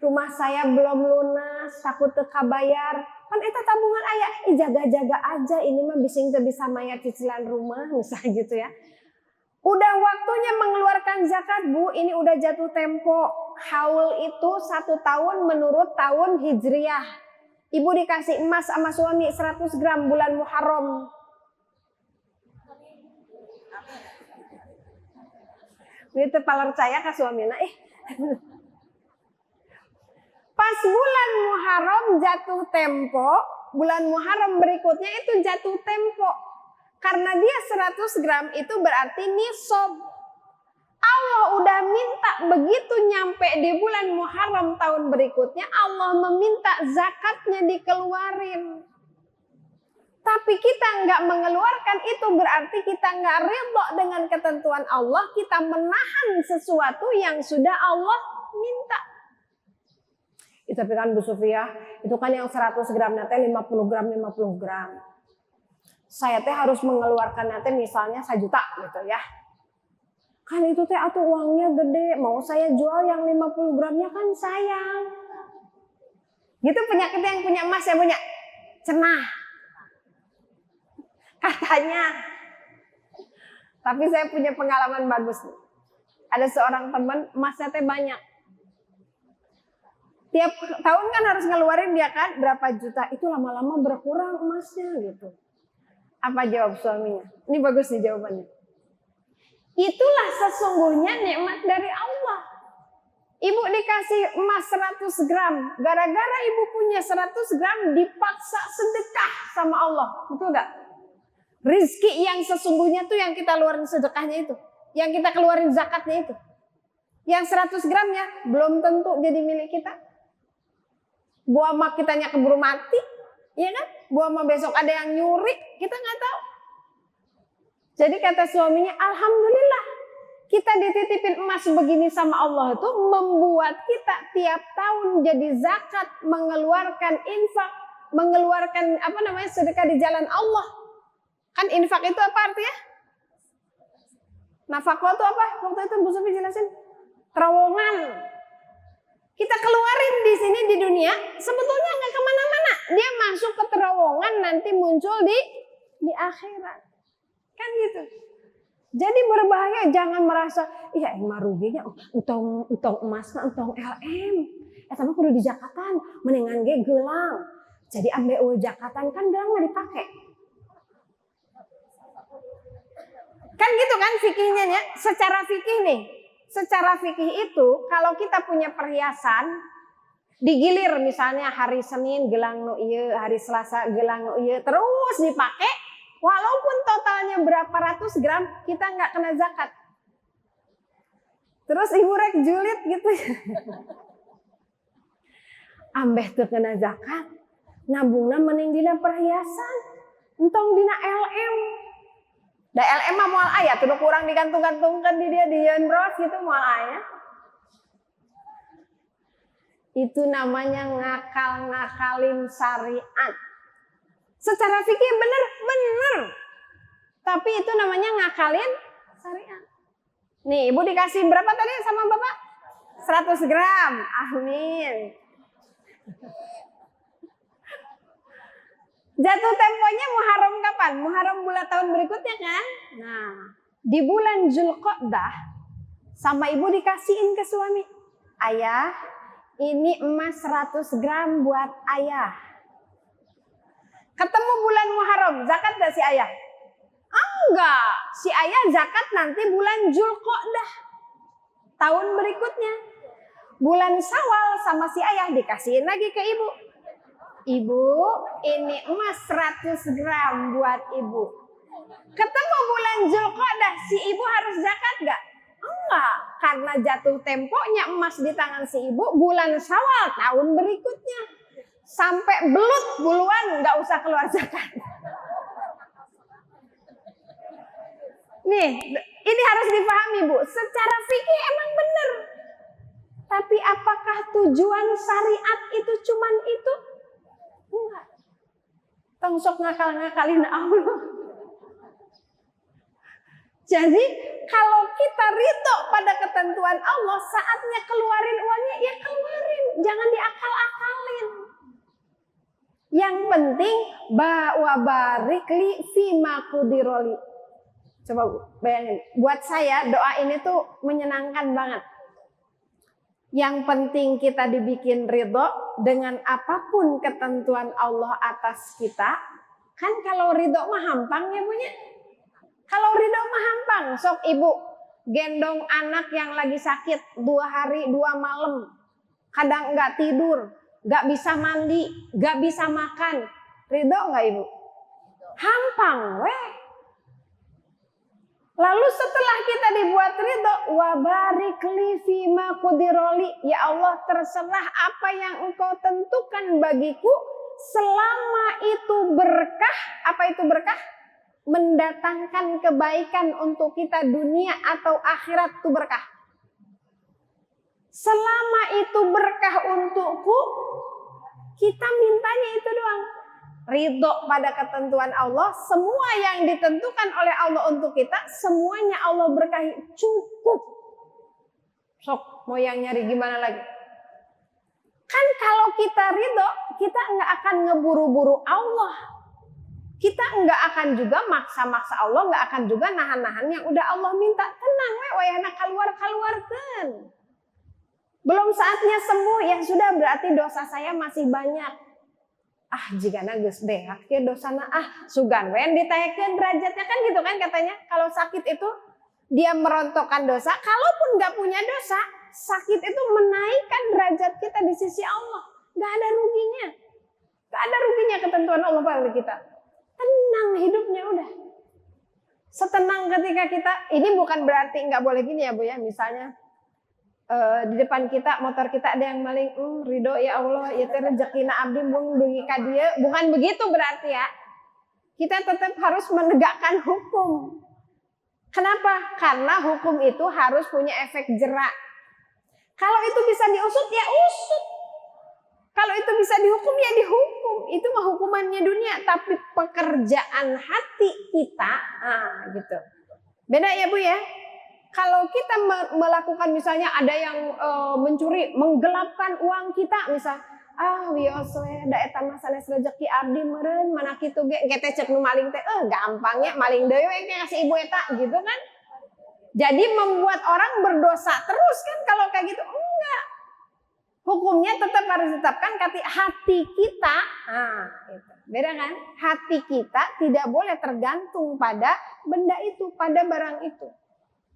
rumah saya belum lunas, takut teka bayar. Kan eta tabungan ayah, jaga-jaga aja, ini mah bisa mayar cicilan rumah, misalnya gitu ya. Udah waktunya mengeluarkan zakat Bu, ini udah jatuh tempo. Haul itu 1 tahun menurut tahun Hijriah. Ibu dikasih emas sama suami 100 gram bulan Muharram. Itu palercaya ke suaminya. Pas bulan Muharram jatuh tempo, bulan Muharram berikutnya itu jatuh tempo. Karena dia 100 gram itu berarti nisab. Allah udah minta begitu nyampe di bulan Muharram tahun berikutnya, Allah meminta zakatnya dikeluarin. Tapi kita nggak mengeluarkan, itu berarti kita nggak ridho dengan ketentuan Allah, kita menahan sesuatu yang sudah Allah minta. Itu tapi kan Bu Sufia, itu kan yang 100 gram nanti 50 gram. Saya teh harus mengeluarkan nanti misalnya 1 juta gitu ya. Kan itu teh atuh uangnya gede, mau saya jual yang 50 gramnya kan sayang. Gitu penyakit yang punya emas, saya punya cenah. Katanya. Tapi saya punya pengalaman bagus. Ada seorang teman, emasnya teh banyak. Tiap tahun kan harus ngeluarin dia kan berapa juta, itu lama-lama berkurang emasnya gitu. Apa jawab suaminya? Ini bagus nih jawabannya. Itulah sesungguhnya nikmat dari Allah. Ibu dikasih emas 100 gram. Gara-gara ibu punya 100 gram dipaksa sedekah sama Allah. Betul gak? Rizki yang sesungguhnya tuh yang kita keluarin sedekahnya itu. Yang kita keluarin zakatnya itu. Yang 100 gramnya belum tentu jadi milik kita. Buah mak kitanya keburu mati. Iya kan? Buah mak besok ada yang nyuri. Kita gak tahu. Jadi kata suaminya, alhamdulillah. Kita dititipin emas begini sama Allah itu membuat kita tiap tahun jadi zakat, mengeluarkan infak, mengeluarkan sedekah di jalan Allah. Kan infak itu apa artinya? Nafkah itu apa? Waktu itu Bu Sufi jelasin. Terowongan. Kita keluarin di sini di dunia, sebetulnya nggak kemana-mana. Dia masuk ke terowongan nanti muncul di akhirat. Kan gitu. Jadi berbahaya, jangan merasa iya emang ruginya utang emasnya utang LM. Tapi kudu di Jakatan mendingan ge gelang. Jadi ambil Jakatan kan gelang mah dipakai. Kan gitu kan fikihnya ya. Secara fikih nih. Secara fikih itu kalau kita punya perhiasan digilir misalnya hari Senin gelang nu ieu, hari Selasa gelang nu ieu terus dipakai. Walaupun totalnya berapa ratus gram, kita nggak kena zakat. Terus ibu rek julid gitu ya. Ambeh tuh kena zakat. Nabungna mending dina perhiasan. Entong dina LM. Da LM mah moal aya, tuh kurang digantung-gantungkan di dia di Yonbros gitu moal aya. Itu namanya ngakal-ngakalin syariat. Secara fikih bener. Tapi itu namanya ngakalin syariat. Nih ibu dikasih berapa tadi sama bapak? 100 gram. Amin. Jatuh temponya Muharram kapan? Muharram bulan tahun berikutnya kan? Nah di bulan Zulqa'dah sama ibu dikasihin ke suami. Ayah ini emas 100 gram buat ayah. Ketemu bulan Muharram, zakat gak si ayah? Enggak, si ayah zakat nanti bulan Zulqa'dah tahun berikutnya. Bulan Syawal sama si ayah dikasihin lagi ke ibu. Ibu, ini emas 100 gram buat ibu. Ketemu bulan Zulqa'dah, si ibu harus zakat gak? Enggak, karena jatuh temponya emas di tangan si ibu bulan Syawal tahun berikutnya. Sampai belut buluan nggak usah keluar zakat. Nih, ini harus dipahami Bu. Secara fikih emang benar. Tapi apakah tujuan syariat itu cuman itu? Enggak. Tongsok ngakal-ngakalin Allah. Jadi kalau kita ridho pada ketentuan Allah, saatnya keluarin uangnya, ya keluarin. Jangan diakal-akalin. Yang penting wa barikli fima qudiroli. Coba bayangin, buat saya doa ini tuh menyenangkan banget. Yang penting kita dibikin ridho dengan apapun ketentuan Allah atas kita. Kan kalau ridho mah hampang ya punya. Kalau ridho mah hampang, sok ibu gendong anak yang lagi sakit 2 hari 2 malam, kadang nggak tidur. Gak bisa mandi, gak bisa makan. Ridho gak ibu? Hampang weh. Lalu setelah kita dibuat ridho, wa barikli fima qudiroli, ya Allah terserah apa yang engkau tentukan bagiku, selama itu berkah. Apa itu berkah? Mendatangkan kebaikan untuk kita dunia atau akhirat itu berkah. Selama itu berkah untukku, kita mintanya itu doang. Ridho pada ketentuan Allah, semua yang ditentukan oleh Allah untuk kita, semuanya Allah berkahi, cukup. Sok, mau yang nyari gimana lagi? Kan kalau kita ridho, kita nggak akan ngeburu-buru Allah. Kita nggak akan juga maksa-maksa Allah, nggak akan juga nahan-nahan yang udah Allah minta. Tenang we, wayahna keluar-keluarkan. Belum saatnya sembuh, ya sudah berarti dosa saya masih banyak. Jika geus beak ke dosana sugan wen ditayakeun derajatnya kan gitu kan katanya. Kalau sakit itu dia merontokkan dosa, kalaupun nggak punya dosa, sakit itu menaikkan derajat kita di sisi Allah. Nggak ada ruginya. Nggak ada ruginya ketentuan Allah pada kita. Tenang hidupnya udah. Setenang ketika kita, ini bukan berarti nggak boleh gini ya Bu ya, misalnya di depan kita, motor kita ada yang maling, ridho ya Allah, ya rezekina abdi mung dugi ka dieu. Bukan begitu berarti ya. Kita tetap harus menegakkan hukum. Kenapa? Karena hukum itu harus punya efek jerak. Kalau itu bisa diusut ya usut. Kalau itu bisa dihukum ya dihukum. Itu mah hukumannya dunia, tapi pekerjaan hati kita, gitu. Beda ya Bu ya. Kalau kita melakukan misalnya ada yang mencuri, menggelapkan uang kita, misal wios we da eta mah sanes rezeki abdi meureun mana kitu ge teh cek nu maling teh gampangnya maling deui we kasih ibu eta gitu kan. Jadi membuat orang berdosa terus kan kalau kayak gitu. Enggak. Hukumnya tetap harus ditetapkan hati kita. Gitu. Beda kan? Hati kita tidak boleh tergantung pada benda itu, pada barang itu.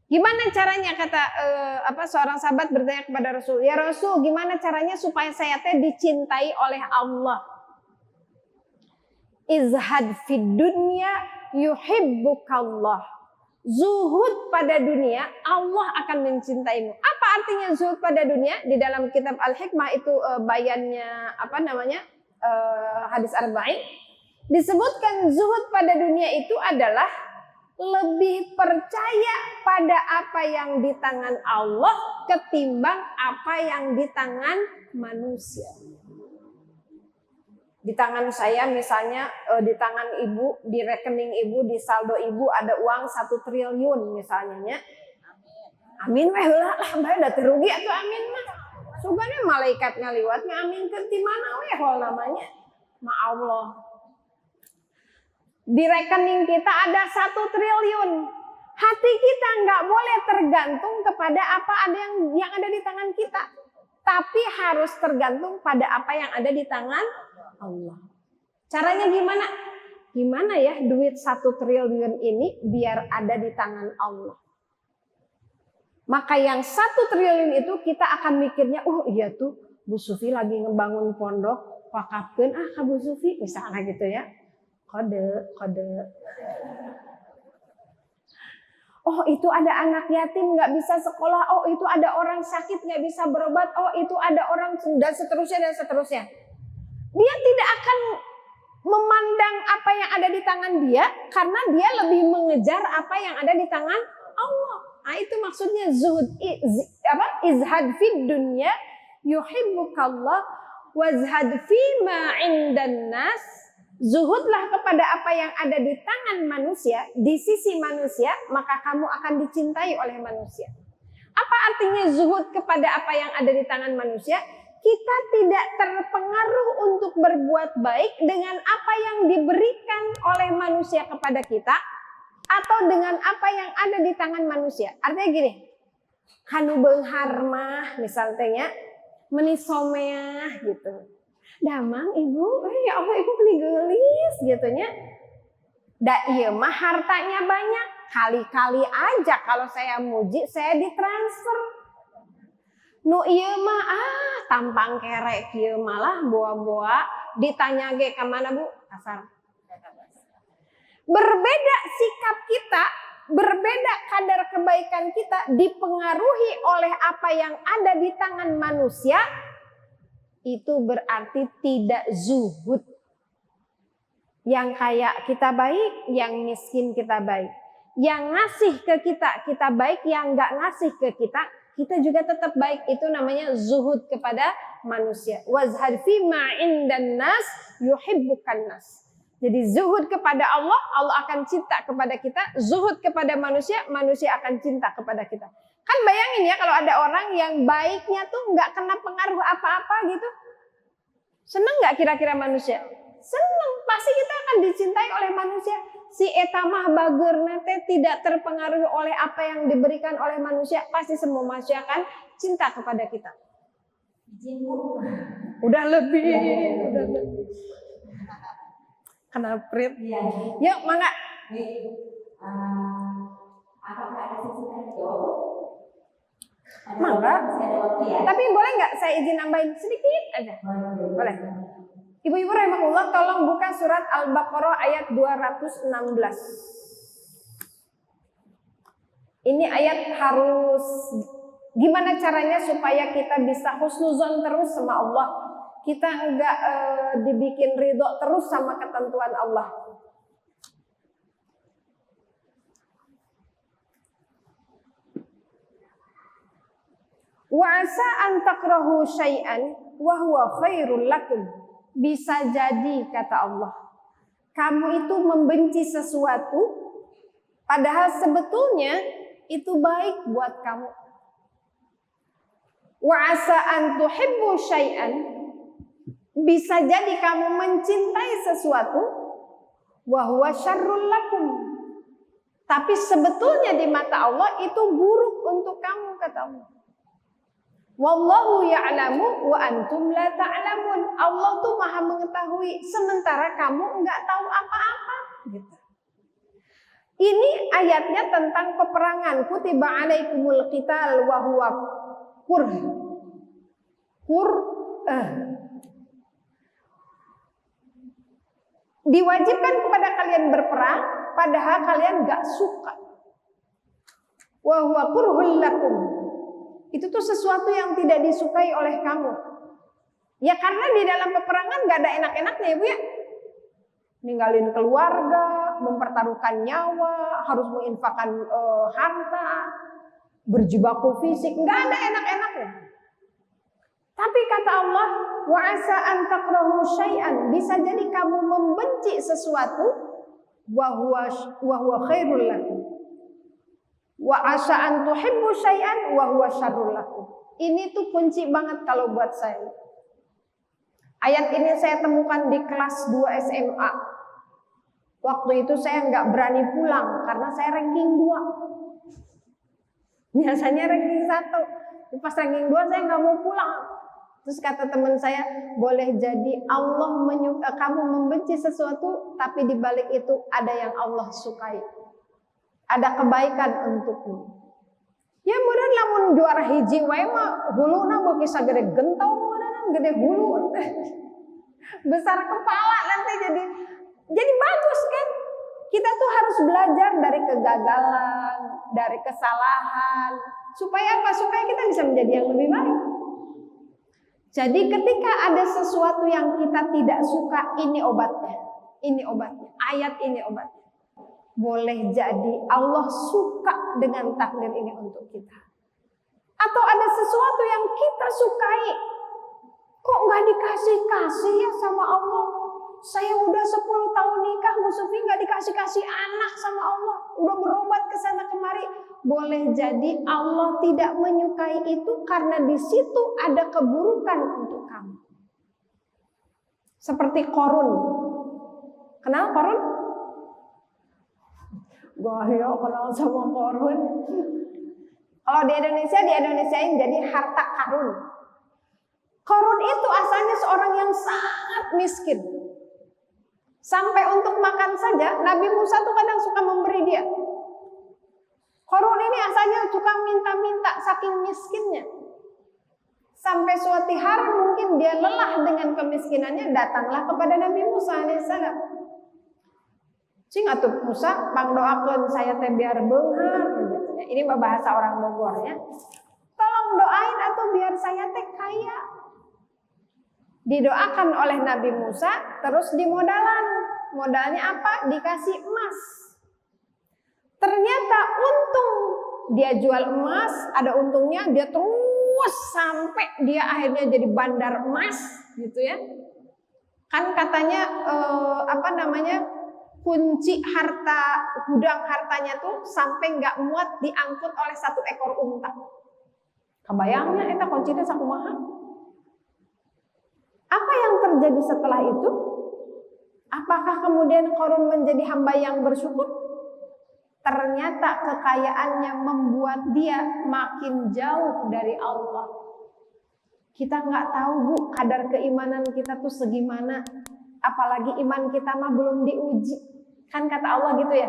Gimana caranya kata seorang sahabat bertanya kepada Rasul, ya Rasul, gimana caranya supaya saya teh dicintai oleh Allah? Izhad fid dunya yuhibbukallah. Zuhud pada dunia, Allah akan mencintaimu. Apa artinya zuhud pada dunia? Di dalam kitab Al-Hikmah itu bayannya hadis arba'in disebutkan zuhud pada dunia itu adalah lebih percaya pada apa yang di tangan Allah ketimbang apa yang di tangan manusia. Di tangan saya misalnya, di tangan ibu, di rekening ibu, di saldo ibu ada uang 1 triliun misalnya. Amin weh lah bae da rugi atuh amin mah. Sugana malaikat ngaliwat ngaminkeun ti mana weh hol namanya? Ma Allah. Di rekening kita ada 1 triliun. Hati kita nggak boleh tergantung kepada apa yang ada di tangan kita. Tapi harus tergantung pada apa yang ada di tangan Allah. Caranya gimana? Gimana ya duit 1 triliun ini biar ada di tangan Allah. Maka yang 1 triliun itu kita akan mikirnya, iya tuh Bu Sufi lagi ngebangun pondok, wakafkeun ka Bu Sufi misalnya gitu ya. Kode. Oh itu ada anak yatim nggak bisa sekolah. Oh itu ada orang sakit nggak bisa berobat. Oh itu ada orang dan seterusnya. Dia tidak akan memandang apa yang ada di tangan dia karena dia lebih mengejar apa yang ada di tangan Allah. Nah itu maksudnya zuhud. Izhad fid dunya yuhibbukallah wazhad fima indan nas. Zuhudlah kepada apa yang ada di tangan manusia, di sisi manusia, maka kamu akan dicintai oleh manusia. Apa artinya zuhud kepada apa yang ada di tangan manusia? Kita tidak terpengaruh untuk berbuat baik dengan apa yang diberikan oleh manusia kepada kita atau dengan apa yang ada di tangan manusia. Artinya gini, kanu beunghar mah misalnya menisomea gitu. Damang ibu, ya Allah ibu beli gelis gitu nya. Da ieu mah hartanya banyak, kali-kali aja kalau saya muji saya ditransfer. Nu ieu mah tampang kerek ieu malah boa-boa ditanya ge ka mana Bu? Kasar. Berbeda sikap kita, berbeda kadar kebaikan kita dipengaruhi oleh apa yang ada di tangan manusia. Itu berarti tidak zuhud. Yang kaya kita baik, yang miskin kita baik. Yang ngasih ke kita baik, yang nggak ngasih ke kita juga tetap baik. Itu namanya zuhud kepada manusia. Wazhad fima indan nas yuhibbukan nas. Jadi zuhud kepada Allah, Allah akan cinta kepada kita. Zuhud kepada manusia, manusia akan cinta kepada kita. Kan bayangin ya kalau ada orang yang baiknya tuh nggak kena pengaruh apa-apa gitu. Seneng nggak kira-kira manusia? Seneng, pasti kita akan dicintai oleh manusia. Si etamah bageurna teh tidak terpengaruh oleh apa yang diberikan oleh manusia. Pasti semua manusia akan cinta kepada kita. Udah lebih. Kena prit. Yuk, mangga. Apakah ada sesi tanya jawab? Mangga. Tapi boleh nggak saya izin nambahin sedikit aja? Boleh. Ibu-ibu rahimahullah, tolong buka surat Al-Baqarah ayat 216. Ini ayat harus gimana caranya supaya kita bisa husnuzon terus sama Allah. Kita enggak dibikin ridho terus sama ketentuan Allah. Wa asa an takrahu syai'an wa huwa khairul lakum. Bisa jadi kata Allah, kamu itu membenci sesuatu padahal sebetulnya itu baik buat kamu. Wa asa an tuhibbu syai'an, bisa jadi kamu mencintai sesuatu wa huwa syarrul lakum, tapi sebetulnya di mata Allah itu buruk untuk kamu kata Allah. Wallahu ya'lamu wa antum la ta'lamun. Allah tuh Maha mengetahui sementara kamu enggak tahu apa-apa gitu. Ini ayatnya tentang peperangan. Kutiba alaikumul qital wa huwa diwajibkan kepada kalian berperang padahal kalian enggak suka. Wa huwa kurhul lakum. Itu tuh sesuatu yang tidak disukai oleh kamu. Ya karena di dalam peperangan gak ada enak-enaknya ya Bu ya. Ninggalin keluarga, mempertaruhkan nyawa, harus menginfakkan harta, berjibaku fisik, gak ada enak-enaknya. Tapi kata Allah, wa asa an takrahu syai'an, bisa jadi kamu membenci sesuatu wa huwa khairul lakum. Wa asa an tuhibbu syai'an wa huwa syarrul lakum. Ini tuh kunci banget kalau buat saya. Ayat ini saya temukan di kelas 2 SMA. Waktu itu saya nggak berani pulang karena saya ranking 2. Biasanya ranking 1. Pas ranking 2 saya nggak mau pulang. Terus kata teman saya, boleh jadi Allah kamu membenci sesuatu, tapi di balik itu ada yang Allah sukai. Ada kebaikan untukmu. Ya mudah lamun juara hiji wae mah huluna beuh kisah gede gentong mudahan gede hulu. Besar kepala nanti jadi bagus kan? Kita tuh harus belajar dari kegagalan, dari kesalahan, supaya apa? Supaya kita bisa menjadi yang lebih baik. Jadi ketika ada sesuatu yang kita tidak suka, ini obatnya. Ini obatnya. Ayat ini obatnya. Boleh jadi Allah suka dengan takdir ini untuk kita. Atau ada sesuatu yang kita sukai, kok gak dikasih-kasih ya sama Allah. Saya udah 10 tahun nikah, Bu Sufi gak dikasih-kasih anak sama Allah. Udah berobat ke sana kemari. Boleh jadi Allah tidak menyukai itu karena di situ ada keburukan untuk kamu. Seperti Qarun. Kenal Qarun? Wah ya kenal sama Qarun. Kalau di Indonesiain jadi harta karun. Qarun itu asalnya seorang yang sangat miskin. Sampai untuk makan saja Nabi Musa tuh kadang suka memberi dia. Qarun ini asalnya suka minta-minta saking miskinnya. Sampai suatu hari mungkin dia lelah dengan kemiskinannya, datanglah kepada Nabi Musa alaihissalam. Cing atuh Musa pangdoakeun saya teh biar beunghar gitu ya. Ini bahasa orang Bogor ya. Tolong doain atuh biar saya teh kaya. Didoakan oleh Nabi Musa, terus dimodalan. Modalnya apa? Dikasih emas. Ternyata untung dia jual emas, ada untungnya, dia terus sampai dia akhirnya jadi bandar emas gitu ya. Kan katanya kunci harta, gudang hartanya tuh sampai nggak muat diangkut oleh 1 ekor unta. Kebayangnya eta kuncinya sakumaha? Apa yang terjadi setelah itu? Apakah kemudian Qarun menjadi hamba yang bersyukur? Ternyata kekayaannya membuat dia makin jauh dari Allah. Kita nggak tahu Bu, kadar keimanan kita tuh segimana. Apalagi iman kita mah belum diuji. Kan kata Allah gitu ya,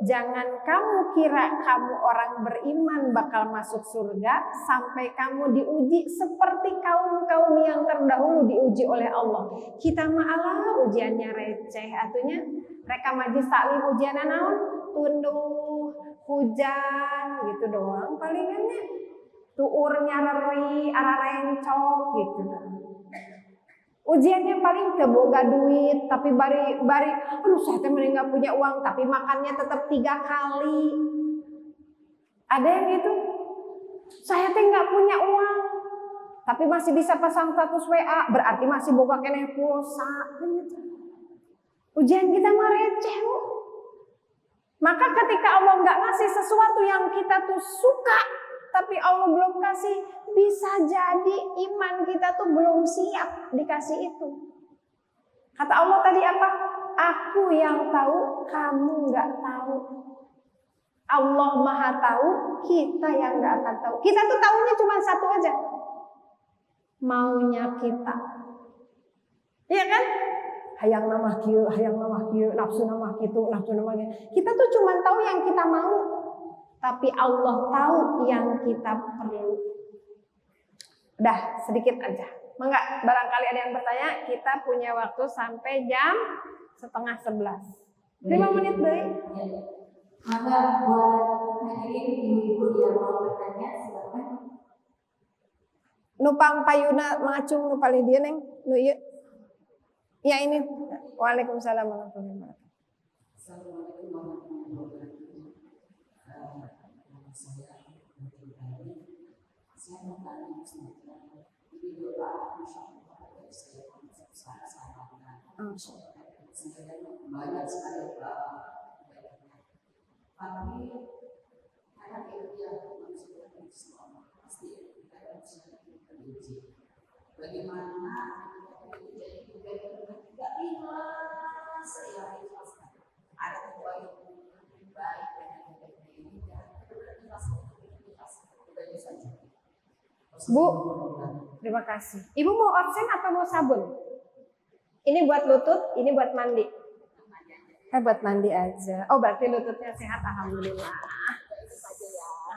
jangan kamu kira kamu orang beriman bakal masuk surga sampai kamu diuji seperti kaum-kaum yang terdahulu diuji oleh Allah. Kita mah alah ujiannya receh, atunya mereka majlis taklim ujianna naon? Tunduh, hujan gitu doang palingannya. Tuur nyareri, ararencok gitu. Ujiannya paling teboga duit, tapi bari, aduh saya teh mending nggak punya uang, tapi makannya tetap 3 kali. Ada yang gitu, saya teh nggak punya uang, tapi masih bisa pasang status WA, berarti masih boga keneh pulsa. Gitu. Ujian kita mah receh, Bu. Maka ketika Allah nggak ngasih sesuatu yang kita tuh suka, tapi Allah belum kasih, bisa jadi iman kita tuh belum siap dikasih itu. Kata Allah tadi apa? Aku yang tahu, kamu nggak tahu. Allah Maha tahu, kita yang nggak akan tahu. Kita tuh tahunya cuma satu aja, maunya kita. Iya kan? Hayang nama kieu, nafsu nama kitu, nafsu nama kitu. Kita tuh cuma tahu yang kita mau. Tapi Allah tahu yang kita perlu. Udah sedikit aja. Enggak, barangkali ada yang bertanya, kita punya waktu sampai jam 10:30. 5 menit deh. Maka buat hadirin ibu-ibu yang mau bertanya silakan. Nupang payuna mangacung nu paling dia neng, nu ieu. Ya ini. Waalaikumsalam warahmatullahi wabarakatuh. Assalamualaikum warahmatullahi wabarakatuh. Saya mau tanya sebenarnya, ini doa insyaallah dari saya banyak sekali tapi karena dia manusia semua pasti ada uji. Bagaimana jadi tidak ikhlas, saya ikhlaskan. Ada yang baik dan yang tidak ikhlas. Bu, terima kasih. Ibu mau absen apa mau sabun? Ini buat lutut, ini buat mandi. Buat mandi aja. Oh, berarti lututnya sehat, alhamdulillah.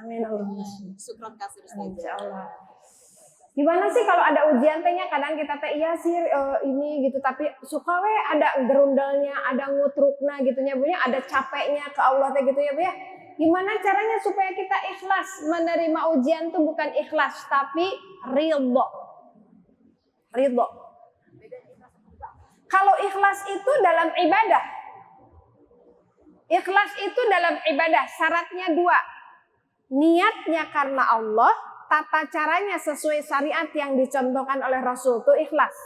Amin Allahumma. Syukron kasih insyaallah. Gimana sih kalau ada ujian tehnya? Kadang kita teh iya sih ini gitu, tapi suka we ada gerundelnya, ada ngutrukna gitunya Bu ya, ada capeknya ke Allah teh gitu ya Bu ya. Gimana caranya supaya kita ikhlas menerima ujian tuh bukan ikhlas tapi ridho. Ridho. Kalau ikhlas itu dalam ibadah. Ikhlas itu dalam ibadah syaratnya 2. Niatnya karena Allah, tata caranya sesuai syariat yang dicontohkan oleh Rasul itu ikhlas.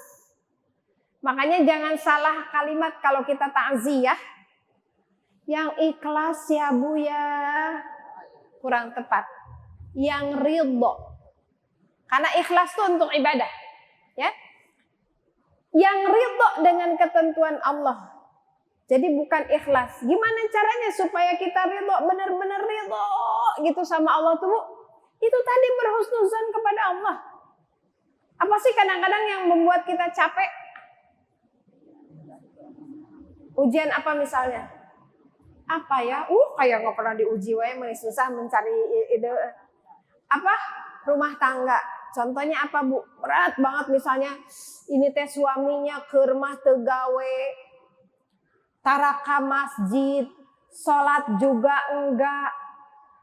Makanya jangan salah kalimat kalau kita takziah. Yang ikhlas ya Bu ya, kurang tepat. Yang ridho. Karena ikhlas itu untuk ibadah, ya. Yang ridho dengan ketentuan Allah. Jadi bukan ikhlas. Gimana caranya supaya kita ridho, benar-benar ridho gitu sama Allah tuh Bu? Itu tadi berhusnuzan kepada Allah. Apa sih kadang-kadang yang membuat kita capek? Ujian apa misalnya? Apa ya? Kayak nggak pernah diuji wae, masih susah mencari ide. Apa? Rumah tangga. Contohnya apa Bu? Berat banget misalnya. Ini teh suaminya ke rumah tegawe, taraka masjid, sholat juga enggak,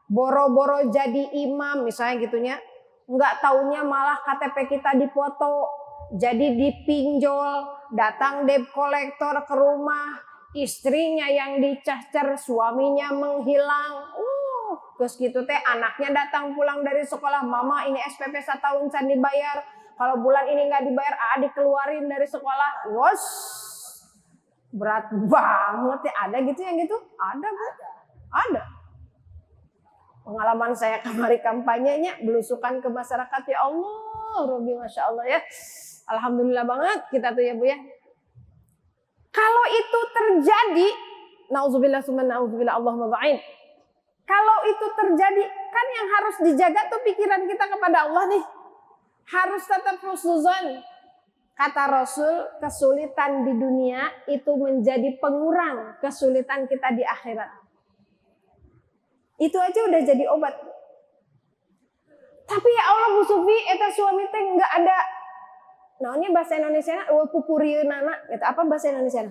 boro-boro jadi imam misalnya gitunya. Enggak taunya malah KTP kita dipoto, jadi dipinjol, datang debt collector ke rumah. Istrinya yang dicacer, suaminya menghilang. Terus gitu teh anaknya datang pulang dari sekolah, mama ini SPP 1 tahun can dibayar. Kalau bulan ini nggak dibayar, dikeluarin dari sekolah. Wos, berat banget ya. Ada gitu yang gitu? Ada Bu? Ada. Pengalaman saya kemarin kampanyenya, belusukan ke masyarakat ya Allah, Rabbi Masya Allah ya. Alhamdulillah banget kita tuh ya Bu ya. Kalau itu terjadi, nauzubillah summa nauzubillah Allahumma ba'id. Kalau itu terjadi, kan yang harus dijaga tuh pikiran kita kepada Allah nih. harus tetap husnuzon. Kata Rasul, kesulitan di dunia itu menjadi pengurang kesulitan kita di akhirat. Itu aja udah jadi obat. Tapi ya Allah Bu Sufi, eta suami teh nggak ada. Nah ini bahasa Indonesia, pupurieunana, gitu. Apa bahasa Indonesia?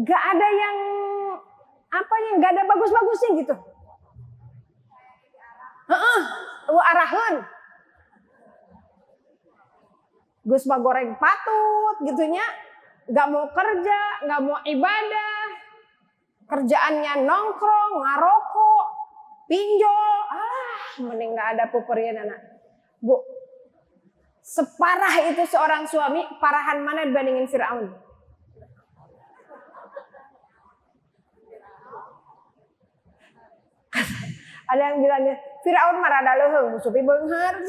Nggak ada yang apa yang nggak ada bagus-bagusnya gitu. Arahan. Gus mah goreng patut gitunya, nggak mau kerja, nggak mau ibadah, kerjaannya nongkrong, ngarokok, pinjol, mending nggak ada pupurian anak. Bu, separah itu seorang suami, parahan mana dibandingin Fir'aun? Ada yang bilangnya Fir'aun marah ada leuheung, Supi beunghar.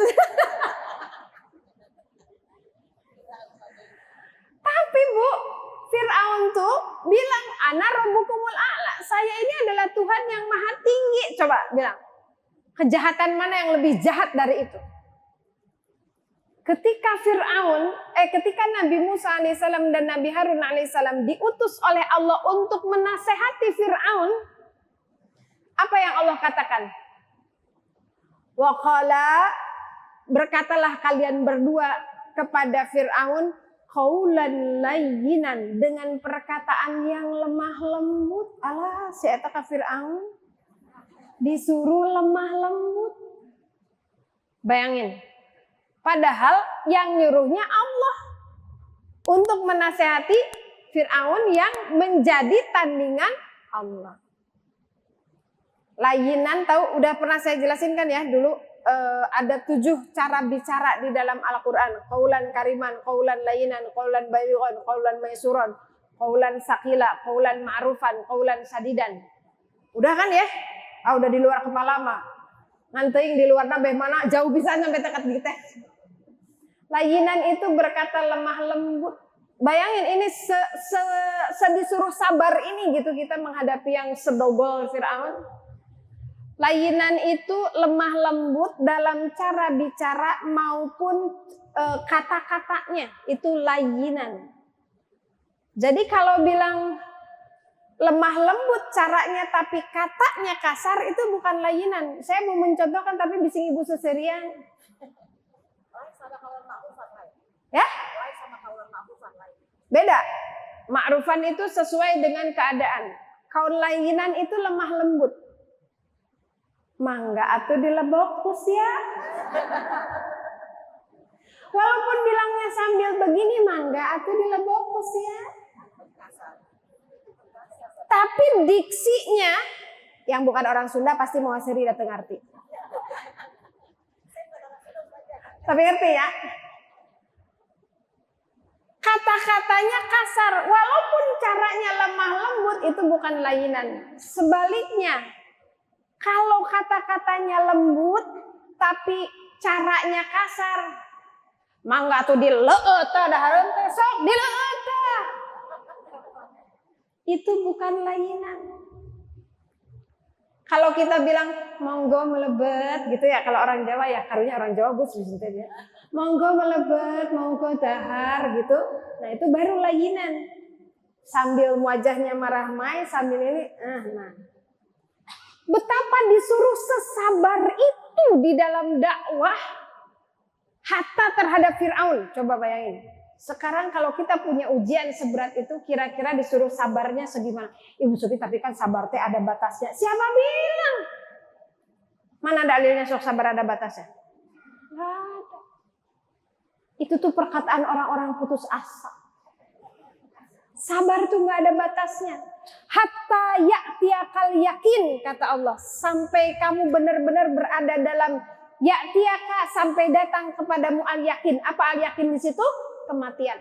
Tapi Bu, Fir'aun tuh bilang ana rabbukumul a'la. Saya ini adalah Tuhan yang maha tinggi. Coba bilang. Kejahatan mana yang lebih jahat dari itu? Ketika ketika Nabi Musa alaihissalam dan Nabi Harun alaihissalam diutus oleh Allah untuk menasehati Fir'aun, apa yang Allah katakan? Wa qala, berkatalah kalian berdua kepada Fir'aun qaulan layyinan, dengan perkataan yang lemah lembut. Alah, si eta ka Fir'aun disuruh lemah lembut. Bayangin. Padahal yang nyuruhnya Allah untuk menasehati Fir'aun yang menjadi tandingan Allah. Layinan tahu, udah pernah saya jelasin kan ya dulu, ada 7 cara bicara di dalam Al-Quran. Qaulan kariman, qaulan layinan, qaulan balighan, qaulan maisuran, qaulan sakila, qaulan ma'rufan, qaulan sadidan. Udah kan ya? Udah di luar kepala mah. Nganteing di luar nabeh mana jauh bisa sampai dekat gitu. Layinan itu berkata lemah lembut. Bayangin ini disuruh sabar ini gitu kita menghadapi yang sedogol Fir'aun. Layinan itu lemah lembut dalam cara bicara maupun kata-katanya, itu layinan. Jadi kalau bilang lemah lembut caranya tapi katanya kasar, itu bukan layinan. Saya mau mencontohkan tapi bising Ibu Suserian. Ya? Beda. Ma'rufan itu sesuai dengan keadaan. Kaul layinan itu lemah lembut. Mangga atuh dilebokus ya. Walaupun bilangnya sambil begini, mangga atuh dilebokus ya. Tapi diksinya, yang bukan orang Sunda pasti mau aseri datang ngerti. Tapi ngerti ya. Kata-katanya kasar, walaupun caranya lemah lembut, itu bukan layinan. Sebaliknya, kalau kata-katanya lembut tapi caranya kasar, mangga tuh dileueut dah hareun teh sok dileueut. Itu bukan layinan. Kalau kita bilang monggo melebet gitu ya, kalau orang Jawa ya, karunya orang Jawa Gus gitu ya. Monggo melebet, monggo dahar gitu. Nah, itu baru layinan. Sambil wajahnya marah mai, sambil ini nah. Betapa disuruh sesabar itu di dalam dakwah hatta terhadap Fir'aun. Coba bayangin. Sekarang kalau kita punya ujian seberat itu, kira-kira disuruh sabarnya segimana? Ibu Suti, tapi kan sabar teh ada batasnya. Siapa bilang? Mana dalilnya sok sabar ada batasnya? Nggak ada. Itu tuh perkataan orang-orang putus asa. Sabar tuh nggak ada batasnya. Hatta ya'tiyakal yakin, kata Allah. Sampai kamu benar-benar berada dalam ya'tiyaka, sampai datang kepadamu al-yakin. Apa al-yakin di situ? Kematian.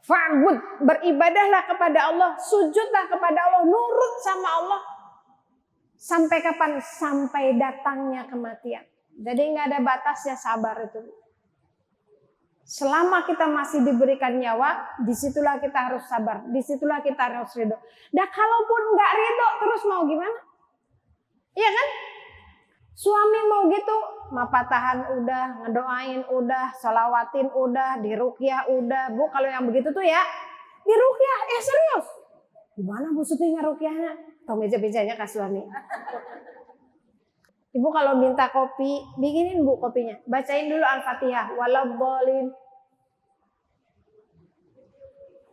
Fa'bud, beribadahlah kepada Allah, sujudlah kepada Allah, nurut sama Allah. Sampai kapan? Sampai datangnya kematian. Jadi nggak ada batasnya sabar itu. Selama kita masih diberikan nyawa, disitulah kita harus sabar, disitulah kita harus ridho. Dan kalaupun nggak ridho, terus mau gimana? Iya kan? Suami mau gitu, mapatahan udah, ngedoain udah, sholawatin udah, diruqyah udah. Bu, kalau yang begitu tuh ya, diruqyah, serius. Gimana Bu Suti ngeruqyahnya? Tahu meja-mejanya ke suami. Ibu kalau minta kopi, bikinin Bu kopinya. Bacain dulu Al-Fatihah. Waladhdallin.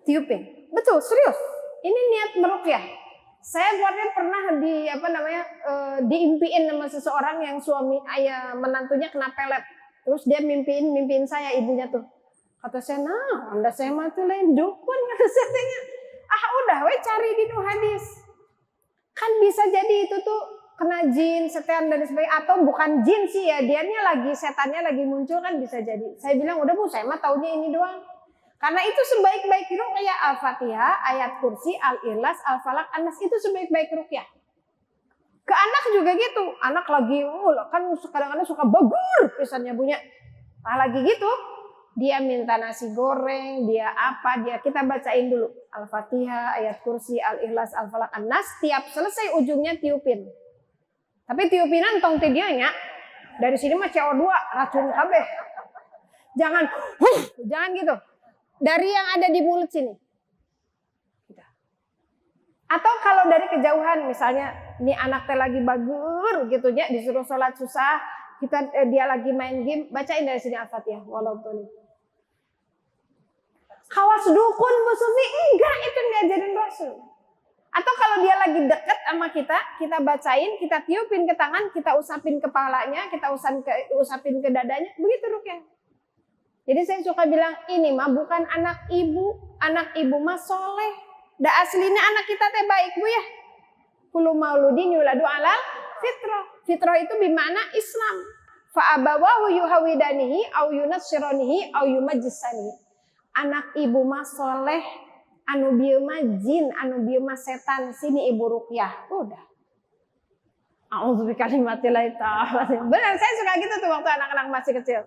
Tiupin. Betul, serius. Ini niat meruqyah. Saya keluarnya pernah diimpiin sama seseorang yang suami ayah menantunya kena pelet. Terus dia mimpiin saya, ibunya tuh. Kata saya, nah, Anda saya mah tuh lain dukun. Kata saya, udah we cari di hadis. Kan bisa jadi itu tuh kena jin, setan dan sebagainya. Atau bukan jin sih ya, setannya lagi muncul kan bisa jadi. Saya bilang, udah Bu, saya mah taunya ini doang. Karena itu sebaik-baik ruqyah Al-Fatihah, ayat kursi, Al-Ikhlas, Al-Falaq, An-Nas itu sebaik-baik ruqyah. Ke anak juga gitu. Anak lagi kan kadang-kadang suka bagur pisannya punya. Lagi gitu, dia minta nasi goreng, kita bacain dulu Al-Fatihah, ayat kursi, Al-Ikhlas, Al-Falaq, An-Nas, tiap selesai ujungnya tiupin. Tapi tiupinan tong tidianya dari sini mah CO2 racun kabeh. Jangan gitu. Dari yang ada di mulut sini. Atau kalau dari kejauhan, misalnya ini anak teh lagi bagur gitu ya, disuruh sholat susah, dia lagi main game, bacain dari sini Al-Fatihah. Waladhdallin. Kawas dukun Bu Sufi, enggak, itu diajarin Rasul. Atau kalau dia lagi dekat sama kita bacain, kita tiupin ke tangan, kita usapin kepalanya, kita usapin ke dadanya, begitu ruqyah. Jadi saya suka bilang, ini mah bukan anak ibu mah soleh. Da aslinya anak kita teh baik Bu ya. Kullu mauludin yuladu ala fitrah. Fitrah itu bermakna Islam. Fa abawahu yuhawidanihi au yunassiranihi au yumajjisanihi. Anak ibu mah soleh, anu bieu mah jin, anu bieu mah setan, sini ibu ruqyah. Udah. A'udzu bikalimatillahi ta'ala. Benar, saya suka gitu tuh waktu anak-anak masih kecil.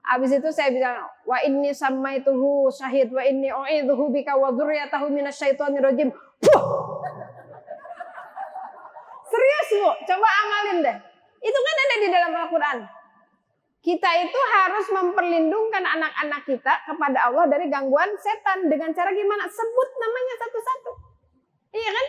Habis itu saya bilang, wa inni sammaituhu syahid wa inni u'idzuhu bika wa dzurriyyatahu minasyaitonir rajim. Serius Bu, coba amalin deh. Itu kan ada di dalam Al-Qur'an. Kita itu harus memperlindungkan anak-anak kita kepada Allah dari gangguan setan dengan cara gimana? Sebut namanya satu-satu. Iya kan?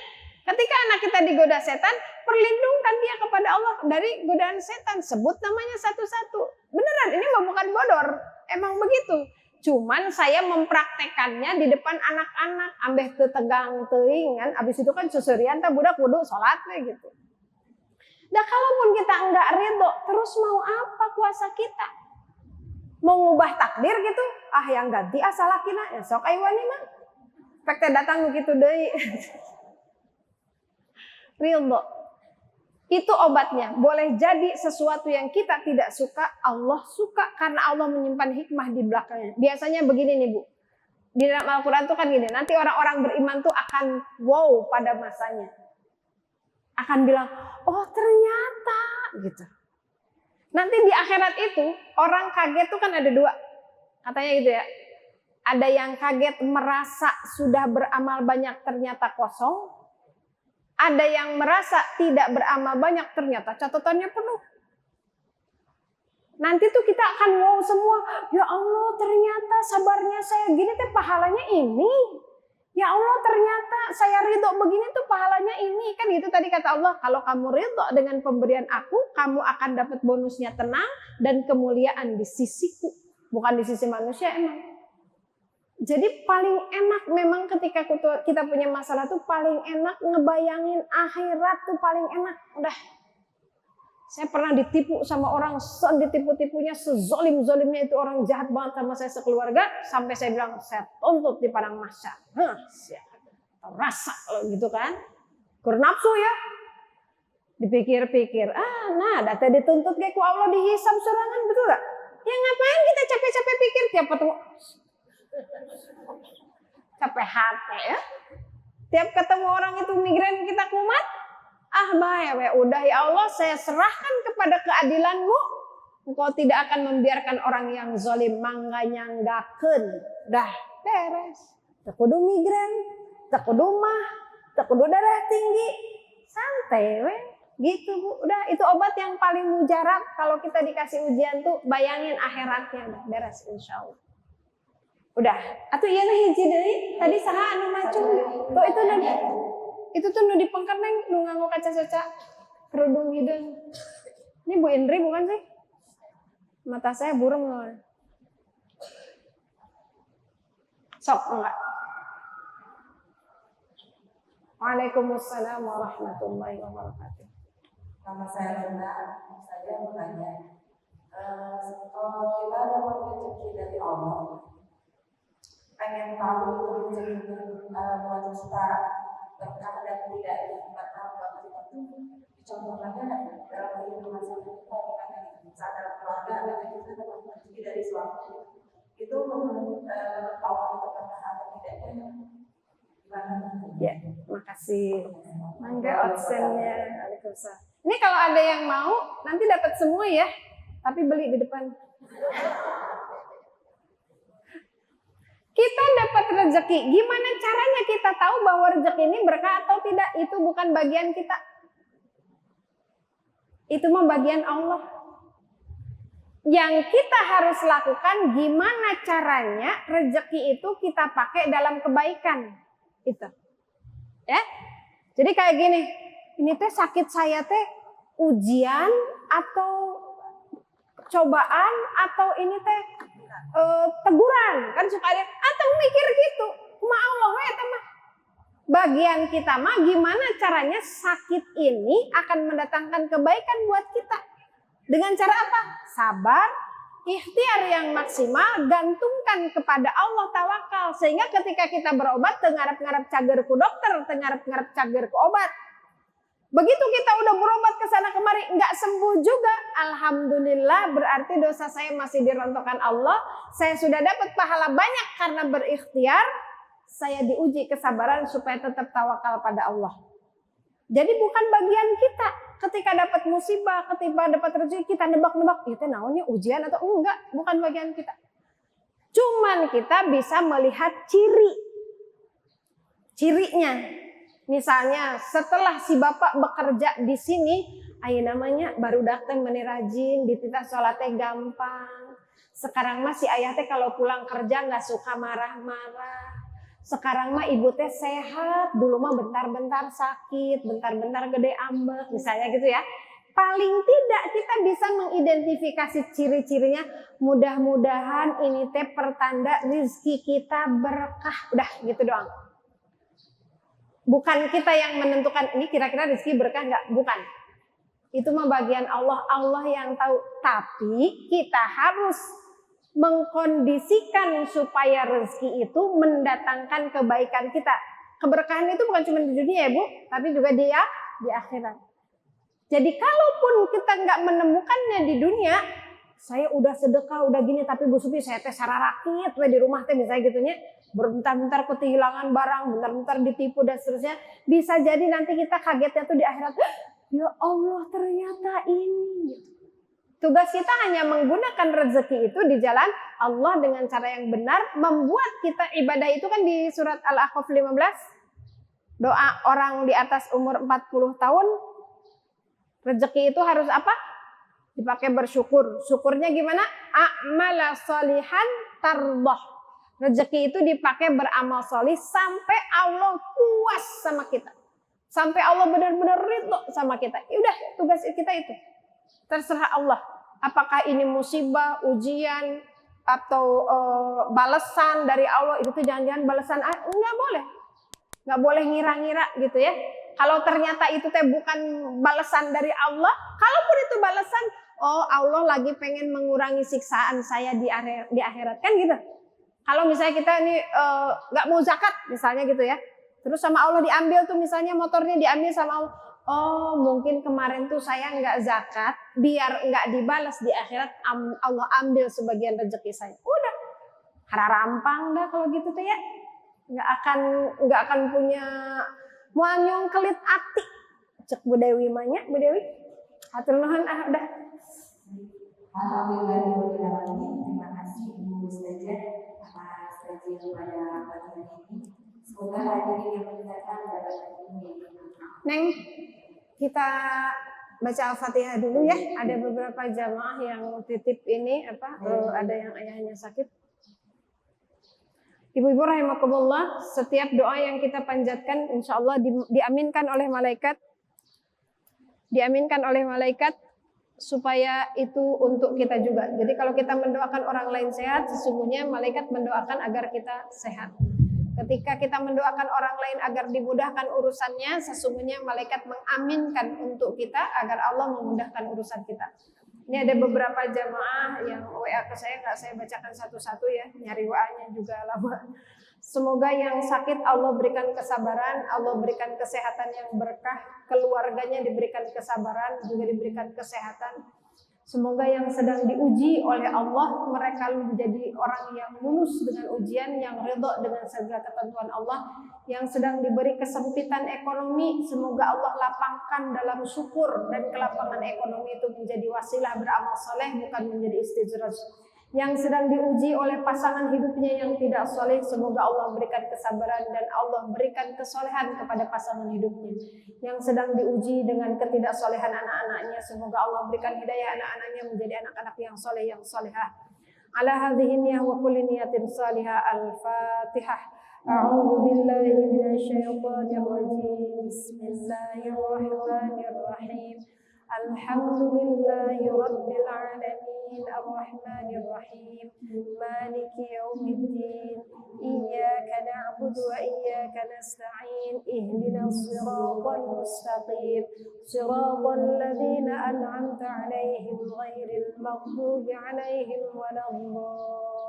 Ketika anak kita digoda setan, perlindungkan dia kepada Allah dari godaan setan. Sebut namanya satu-satu. Beneran, ini bukan bodor. Emang begitu. Cuman saya mempraktekannya di depan anak-anak. Ambeh tegang teuing kan. Abis itu kan susurian teh budak wudu sholat gitu. Nah kalaupun kita enggak ridho, terus mau apa kuasa kita? Mau ngubah takdir gitu? Yang ganti salakina. Ya sok aywani mah. Pek teh datang gitu deui. Ridho. Itu obatnya. Boleh jadi sesuatu yang kita tidak suka, Allah suka karena Allah menyimpan hikmah di belakangnya. Biasanya begini nih Bu. Di dalam Al-Quran tuh kan gini. Nanti orang-orang beriman tuh akan wow pada masanya. Akan bilang, oh ternyata gitu. Nanti di akhirat itu orang kaget tuh kan ada dua. Katanya gitu ya. Ada yang kaget merasa sudah beramal banyak ternyata kosong. Ada yang merasa tidak beramal banyak ternyata catatannya penuh. Nanti tuh kita akan wow semua. Ya Allah ternyata sabarnya saya gini teh pahalanya ini. Ya Allah ternyata saya ridho begini tuh pahalanya ini. Kan gitu tadi kata Allah. Kalau kamu ridho dengan pemberian aku, kamu akan dapat bonusnya tenang dan kemuliaan di sisiku. Bukan di sisi manusia emang. Jadi paling enak memang ketika kita punya masalah tuh paling enak ngebayangin akhirat tuh paling enak. Udah. Saya pernah ditipu sama orang, ditipu-tipunya sezolim-zolimnya itu orang jahat banget sama saya sekeluarga. Sampai saya bilang, saya tuntut di padang mahsyar. Rasa kalau gitu kan. Kur nafsu ya. Dipikir-pikir, data dituntut kayak ku Allah dihisab serangan, betul gak? Ya ngapain kita capek-capek pikir tiap ketemu. Capek hati ya. Tiap ketemu orang itu migrain kita kumat. Udah ya Allah saya serahkan kepada keadilanmu. Engkau tidak akan membiarkan orang yang zalim mangga nyanggakeun. Dah beres. Teu kudu migrain, teu kudu mah, teu kudu darah tinggi. Santai we. Gitu Bu, udah itu obat yang paling mujarab kalau kita dikasih ujian tuh bayangin akhiratnya udah beres insya Allah. Udah, atuh iya nah hiji deui tadi saha anu macung. Tuh itu tuh nu dipengker neng nu nganggo kaca-kaca kerudung hideung. Ini Bu Indri bukan sih? Mata saya burem loh. Sok enggak? Waalaikumsalam warahmatullahi wabarakatuh. Nama saya Linda, saya bertanya, kalau kita dapat rezeki dari Allah, pengen tahu itu rezekinya berjuta berkah dan tidak berkah bagi kita tuh dicontohkannya dalam kehidupan kita bukan saat dalam keluarga ada kita dapat rezeki dari suami itu menurut Allah itu berkah atau tidaknya gimana? Ya, makasih. Mangga outsennya. Waalaikumsalam. Ini kalau ada yang mau, nanti dapat semua ya. Tapi beli di depan. Kita dapat rezeki. Gimana caranya kita tahu bahwa rezeki ini berkah atau tidak? Itu bukan bagian kita. Itu mah bagian Allah. Yang kita harus lakukan, gimana caranya rezeki itu kita pakai dalam kebaikan. Itu. Ya. Jadi kayak gini, ini teh sakit saya teh ujian atau cobaan atau ini teh teguran. Kan suka ada atau mikir gitu. Kuma Allah we eta mah. Bagian kita mah gimana caranya sakit ini akan mendatangkan kebaikan buat kita. Dengan cara apa? Sabar, ikhtiar yang maksimal, gantungkan kepada Allah, tawakal. Sehingga ketika kita berobat, tengarap-ngarap cager ku dokter, tengarap-ngarap cager ku obat. Begitu kita udah berobat ke sana kemari, nggak sembuh juga. Alhamdulillah, berarti dosa saya masih dirontokkan Allah. Saya sudah dapat pahala banyak karena berikhtiar. Saya diuji kesabaran supaya tetap tawakal pada Allah. Jadi bukan bagian kita. Ketika dapat musibah, ketika dapat rezeki, kita nebak-nebak, itu naonnya ujian atau enggak, bukan bagian kita. Cuman kita bisa melihat cirinya. Misalnya setelah si bapak bekerja di sini, namanya barudak teh meni rajin, dititah sholatnya gampang. Sekarang mah si ayah teh kalau pulang kerja nggak suka marah-marah. Sekarang mah ibu teh sehat, dulu mah bentar-bentar sakit, bentar-bentar gede ambek, misalnya gitu ya. Paling tidak kita bisa mengidentifikasi ciri-cirinya. Mudah-mudahan ini teh pertanda rizki kita berkah. Udah gitu doang. Bukan kita yang menentukan ini kira-kira rizki berkah nggak, bukan. Itu mah bagian Allah, Allah yang tahu. Tapi kita harus mengkondisikan supaya rezeki itu mendatangkan kebaikan kita. Keberkahan itu bukan cuma di dunia ya Bu, tapi juga di akhirat. Jadi kalaupun kita nggak menemukannya di dunia, saya udah sedekah, udah gini, tapi Bu Supi saya teh sararakit di rumah teh misalnya gitunya, bentar-bentar kehilangan barang, bentar-bentar ditipu dan seterusnya. Bisa jadi nanti kita kagetnya tuh di akhirat, ya Allah ternyata ini. Tugas kita hanya menggunakan rezeki itu di jalan Allah dengan cara yang benar, membuat kita ibadah itu kan di surat Al-Ahqaf 15. Doa orang di atas umur 40 tahun, rezeki itu harus apa? Dipakai bersyukur. Syukurnya gimana? A'mala sholihan tardah. Rezeki itu dipakai beramal solih sampai Allah puas sama kita. Sampai Allah benar-benar ridho sama kita. Udah tugas kita itu. Terserah Allah. Apakah ini musibah, ujian, atau balasan dari Allah. Itu tuh jangan-jangan balasan. Enggak boleh. Enggak boleh ngira-ngira gitu ya. Kalau ternyata itu teh bukan balasan dari Allah. Kalaupun itu balasan. Oh Allah lagi pengen mengurangi siksaan saya di akhirat. Kan gitu. Kalau misalnya kita ini enggak mau zakat misalnya gitu ya. Terus sama Allah diambil tuh misalnya motornya diambil sama Allah. Oh mungkin kemarin tuh saya nggak zakat, biar nggak dibalas di akhirat Allah ambil sebagian rezeki saya. Udah, hararampang dah kalau gitu tuh ya, nggak akan punya muanyong kelit ati. Cek Bu Dewi manya, Bu Dewi, hatur nuhun udah. Alhamdulillah terima kasih Ibu Ustazah atas kajian pada pagi ini. Semoga hadirin yang mendengarkan dapat ilmu yang bermanfaat. Neng, Kita baca Al-Fatihah dulu ya. Ada beberapa jamaah yang titip ini ada yang ayahnya sakit. Ibu-ibu rahimakumullah, setiap doa yang kita panjatkan insya Allah diaminkan oleh malaikat. Diaminkan oleh malaikat supaya itu untuk kita juga. Jadi kalau kita mendoakan orang lain sehat, sesungguhnya malaikat mendoakan agar kita sehat. Ketika kita mendoakan orang lain agar dimudahkan urusannya, sesungguhnya malaikat mengaminkan untuk kita agar Allah memudahkan urusan kita. Ini ada beberapa jamaah yang WA ke saya, nggak saya bacakan satu-satu ya, nyari WA-nya juga lama. Semoga yang sakit Allah berikan kesabaran, Allah berikan kesehatan yang berkah, keluarganya diberikan kesabaran, juga diberikan kesehatan. Semoga yang sedang diuji oleh Allah, mereka menjadi orang yang lulus dengan ujian, yang ridha dengan segala ketentuan Allah. Yang sedang diberi kesempitan ekonomi, semoga Allah lapangkan dalam syukur, dan kelapangan ekonomi itu menjadi wasilah beramal soleh, bukan menjadi istidraj. Yang sedang diuji oleh pasangan hidupnya yang tidak soleh, semoga Allah berikan kesabaran dan Allah berikan kesolehan kepada pasangan hidupnya. Yang sedang diuji dengan ketidaksolehan anak-anaknya, semoga Allah berikan hidayah anak-anaknya menjadi anak-anak yang soleh, yang solehah. Ala hadhihi niyah wa kulli niyatin salihah. Al-Fatihah. A'udzu billahi minasyaitonir rajim. Bismillahirrahmanirrahim. Alhamdulillahi rabbil alamin, arrahmanir rahim, maliki yaumiddin, iyyaka na'budu wa iyyaka nasta'in, ihdinas siratal mustaqim, siratal ladzina an'amta 'alaihim ghairil maghdubi 'alaihim waladdallin.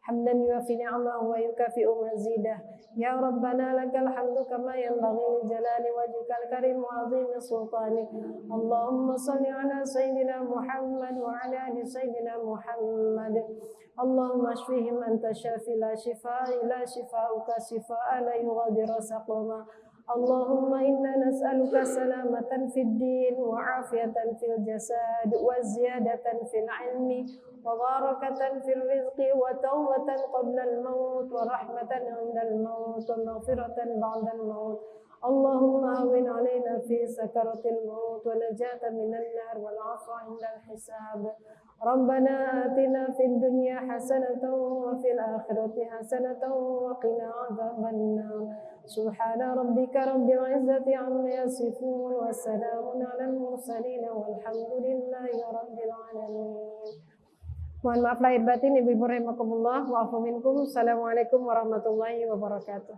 حمدا يوافي نعمه ويكافئ مزيده يا ربنا لك الحمد كما ينبغي لجلال وجهك الكريم وعظيم سلطانك اللهم صل على سيدنا محمد وعلى ال سيدنا محمد اللهم اشفهم انت الشافي لا شفاء الا شفاؤك شفاء لا يغادر سقما اللهم إنا نسألك سلامة في الدين وعافية في الجسد وزيادة في العلم وبركة في الرزق وتوبة قبل الموت ورحمة عند الموت ومغفرة بعد الموت اللهم هون علينا في سكرة الموت ونجاة من النار والعفو عند الحساب ربنا آتنا في الدنيا حسنة وفي الآخرة حسنة وقنا عذاب النار سبحان ربك رب العزة عما يصفون وسلام على المرسلين والحمد لله رب العالمين. Mohon maaf lahir batin, ibu-ibu rahimakumullah, wa'afu minkum. Assalamualaikum warahmatullahi wabarakatuh.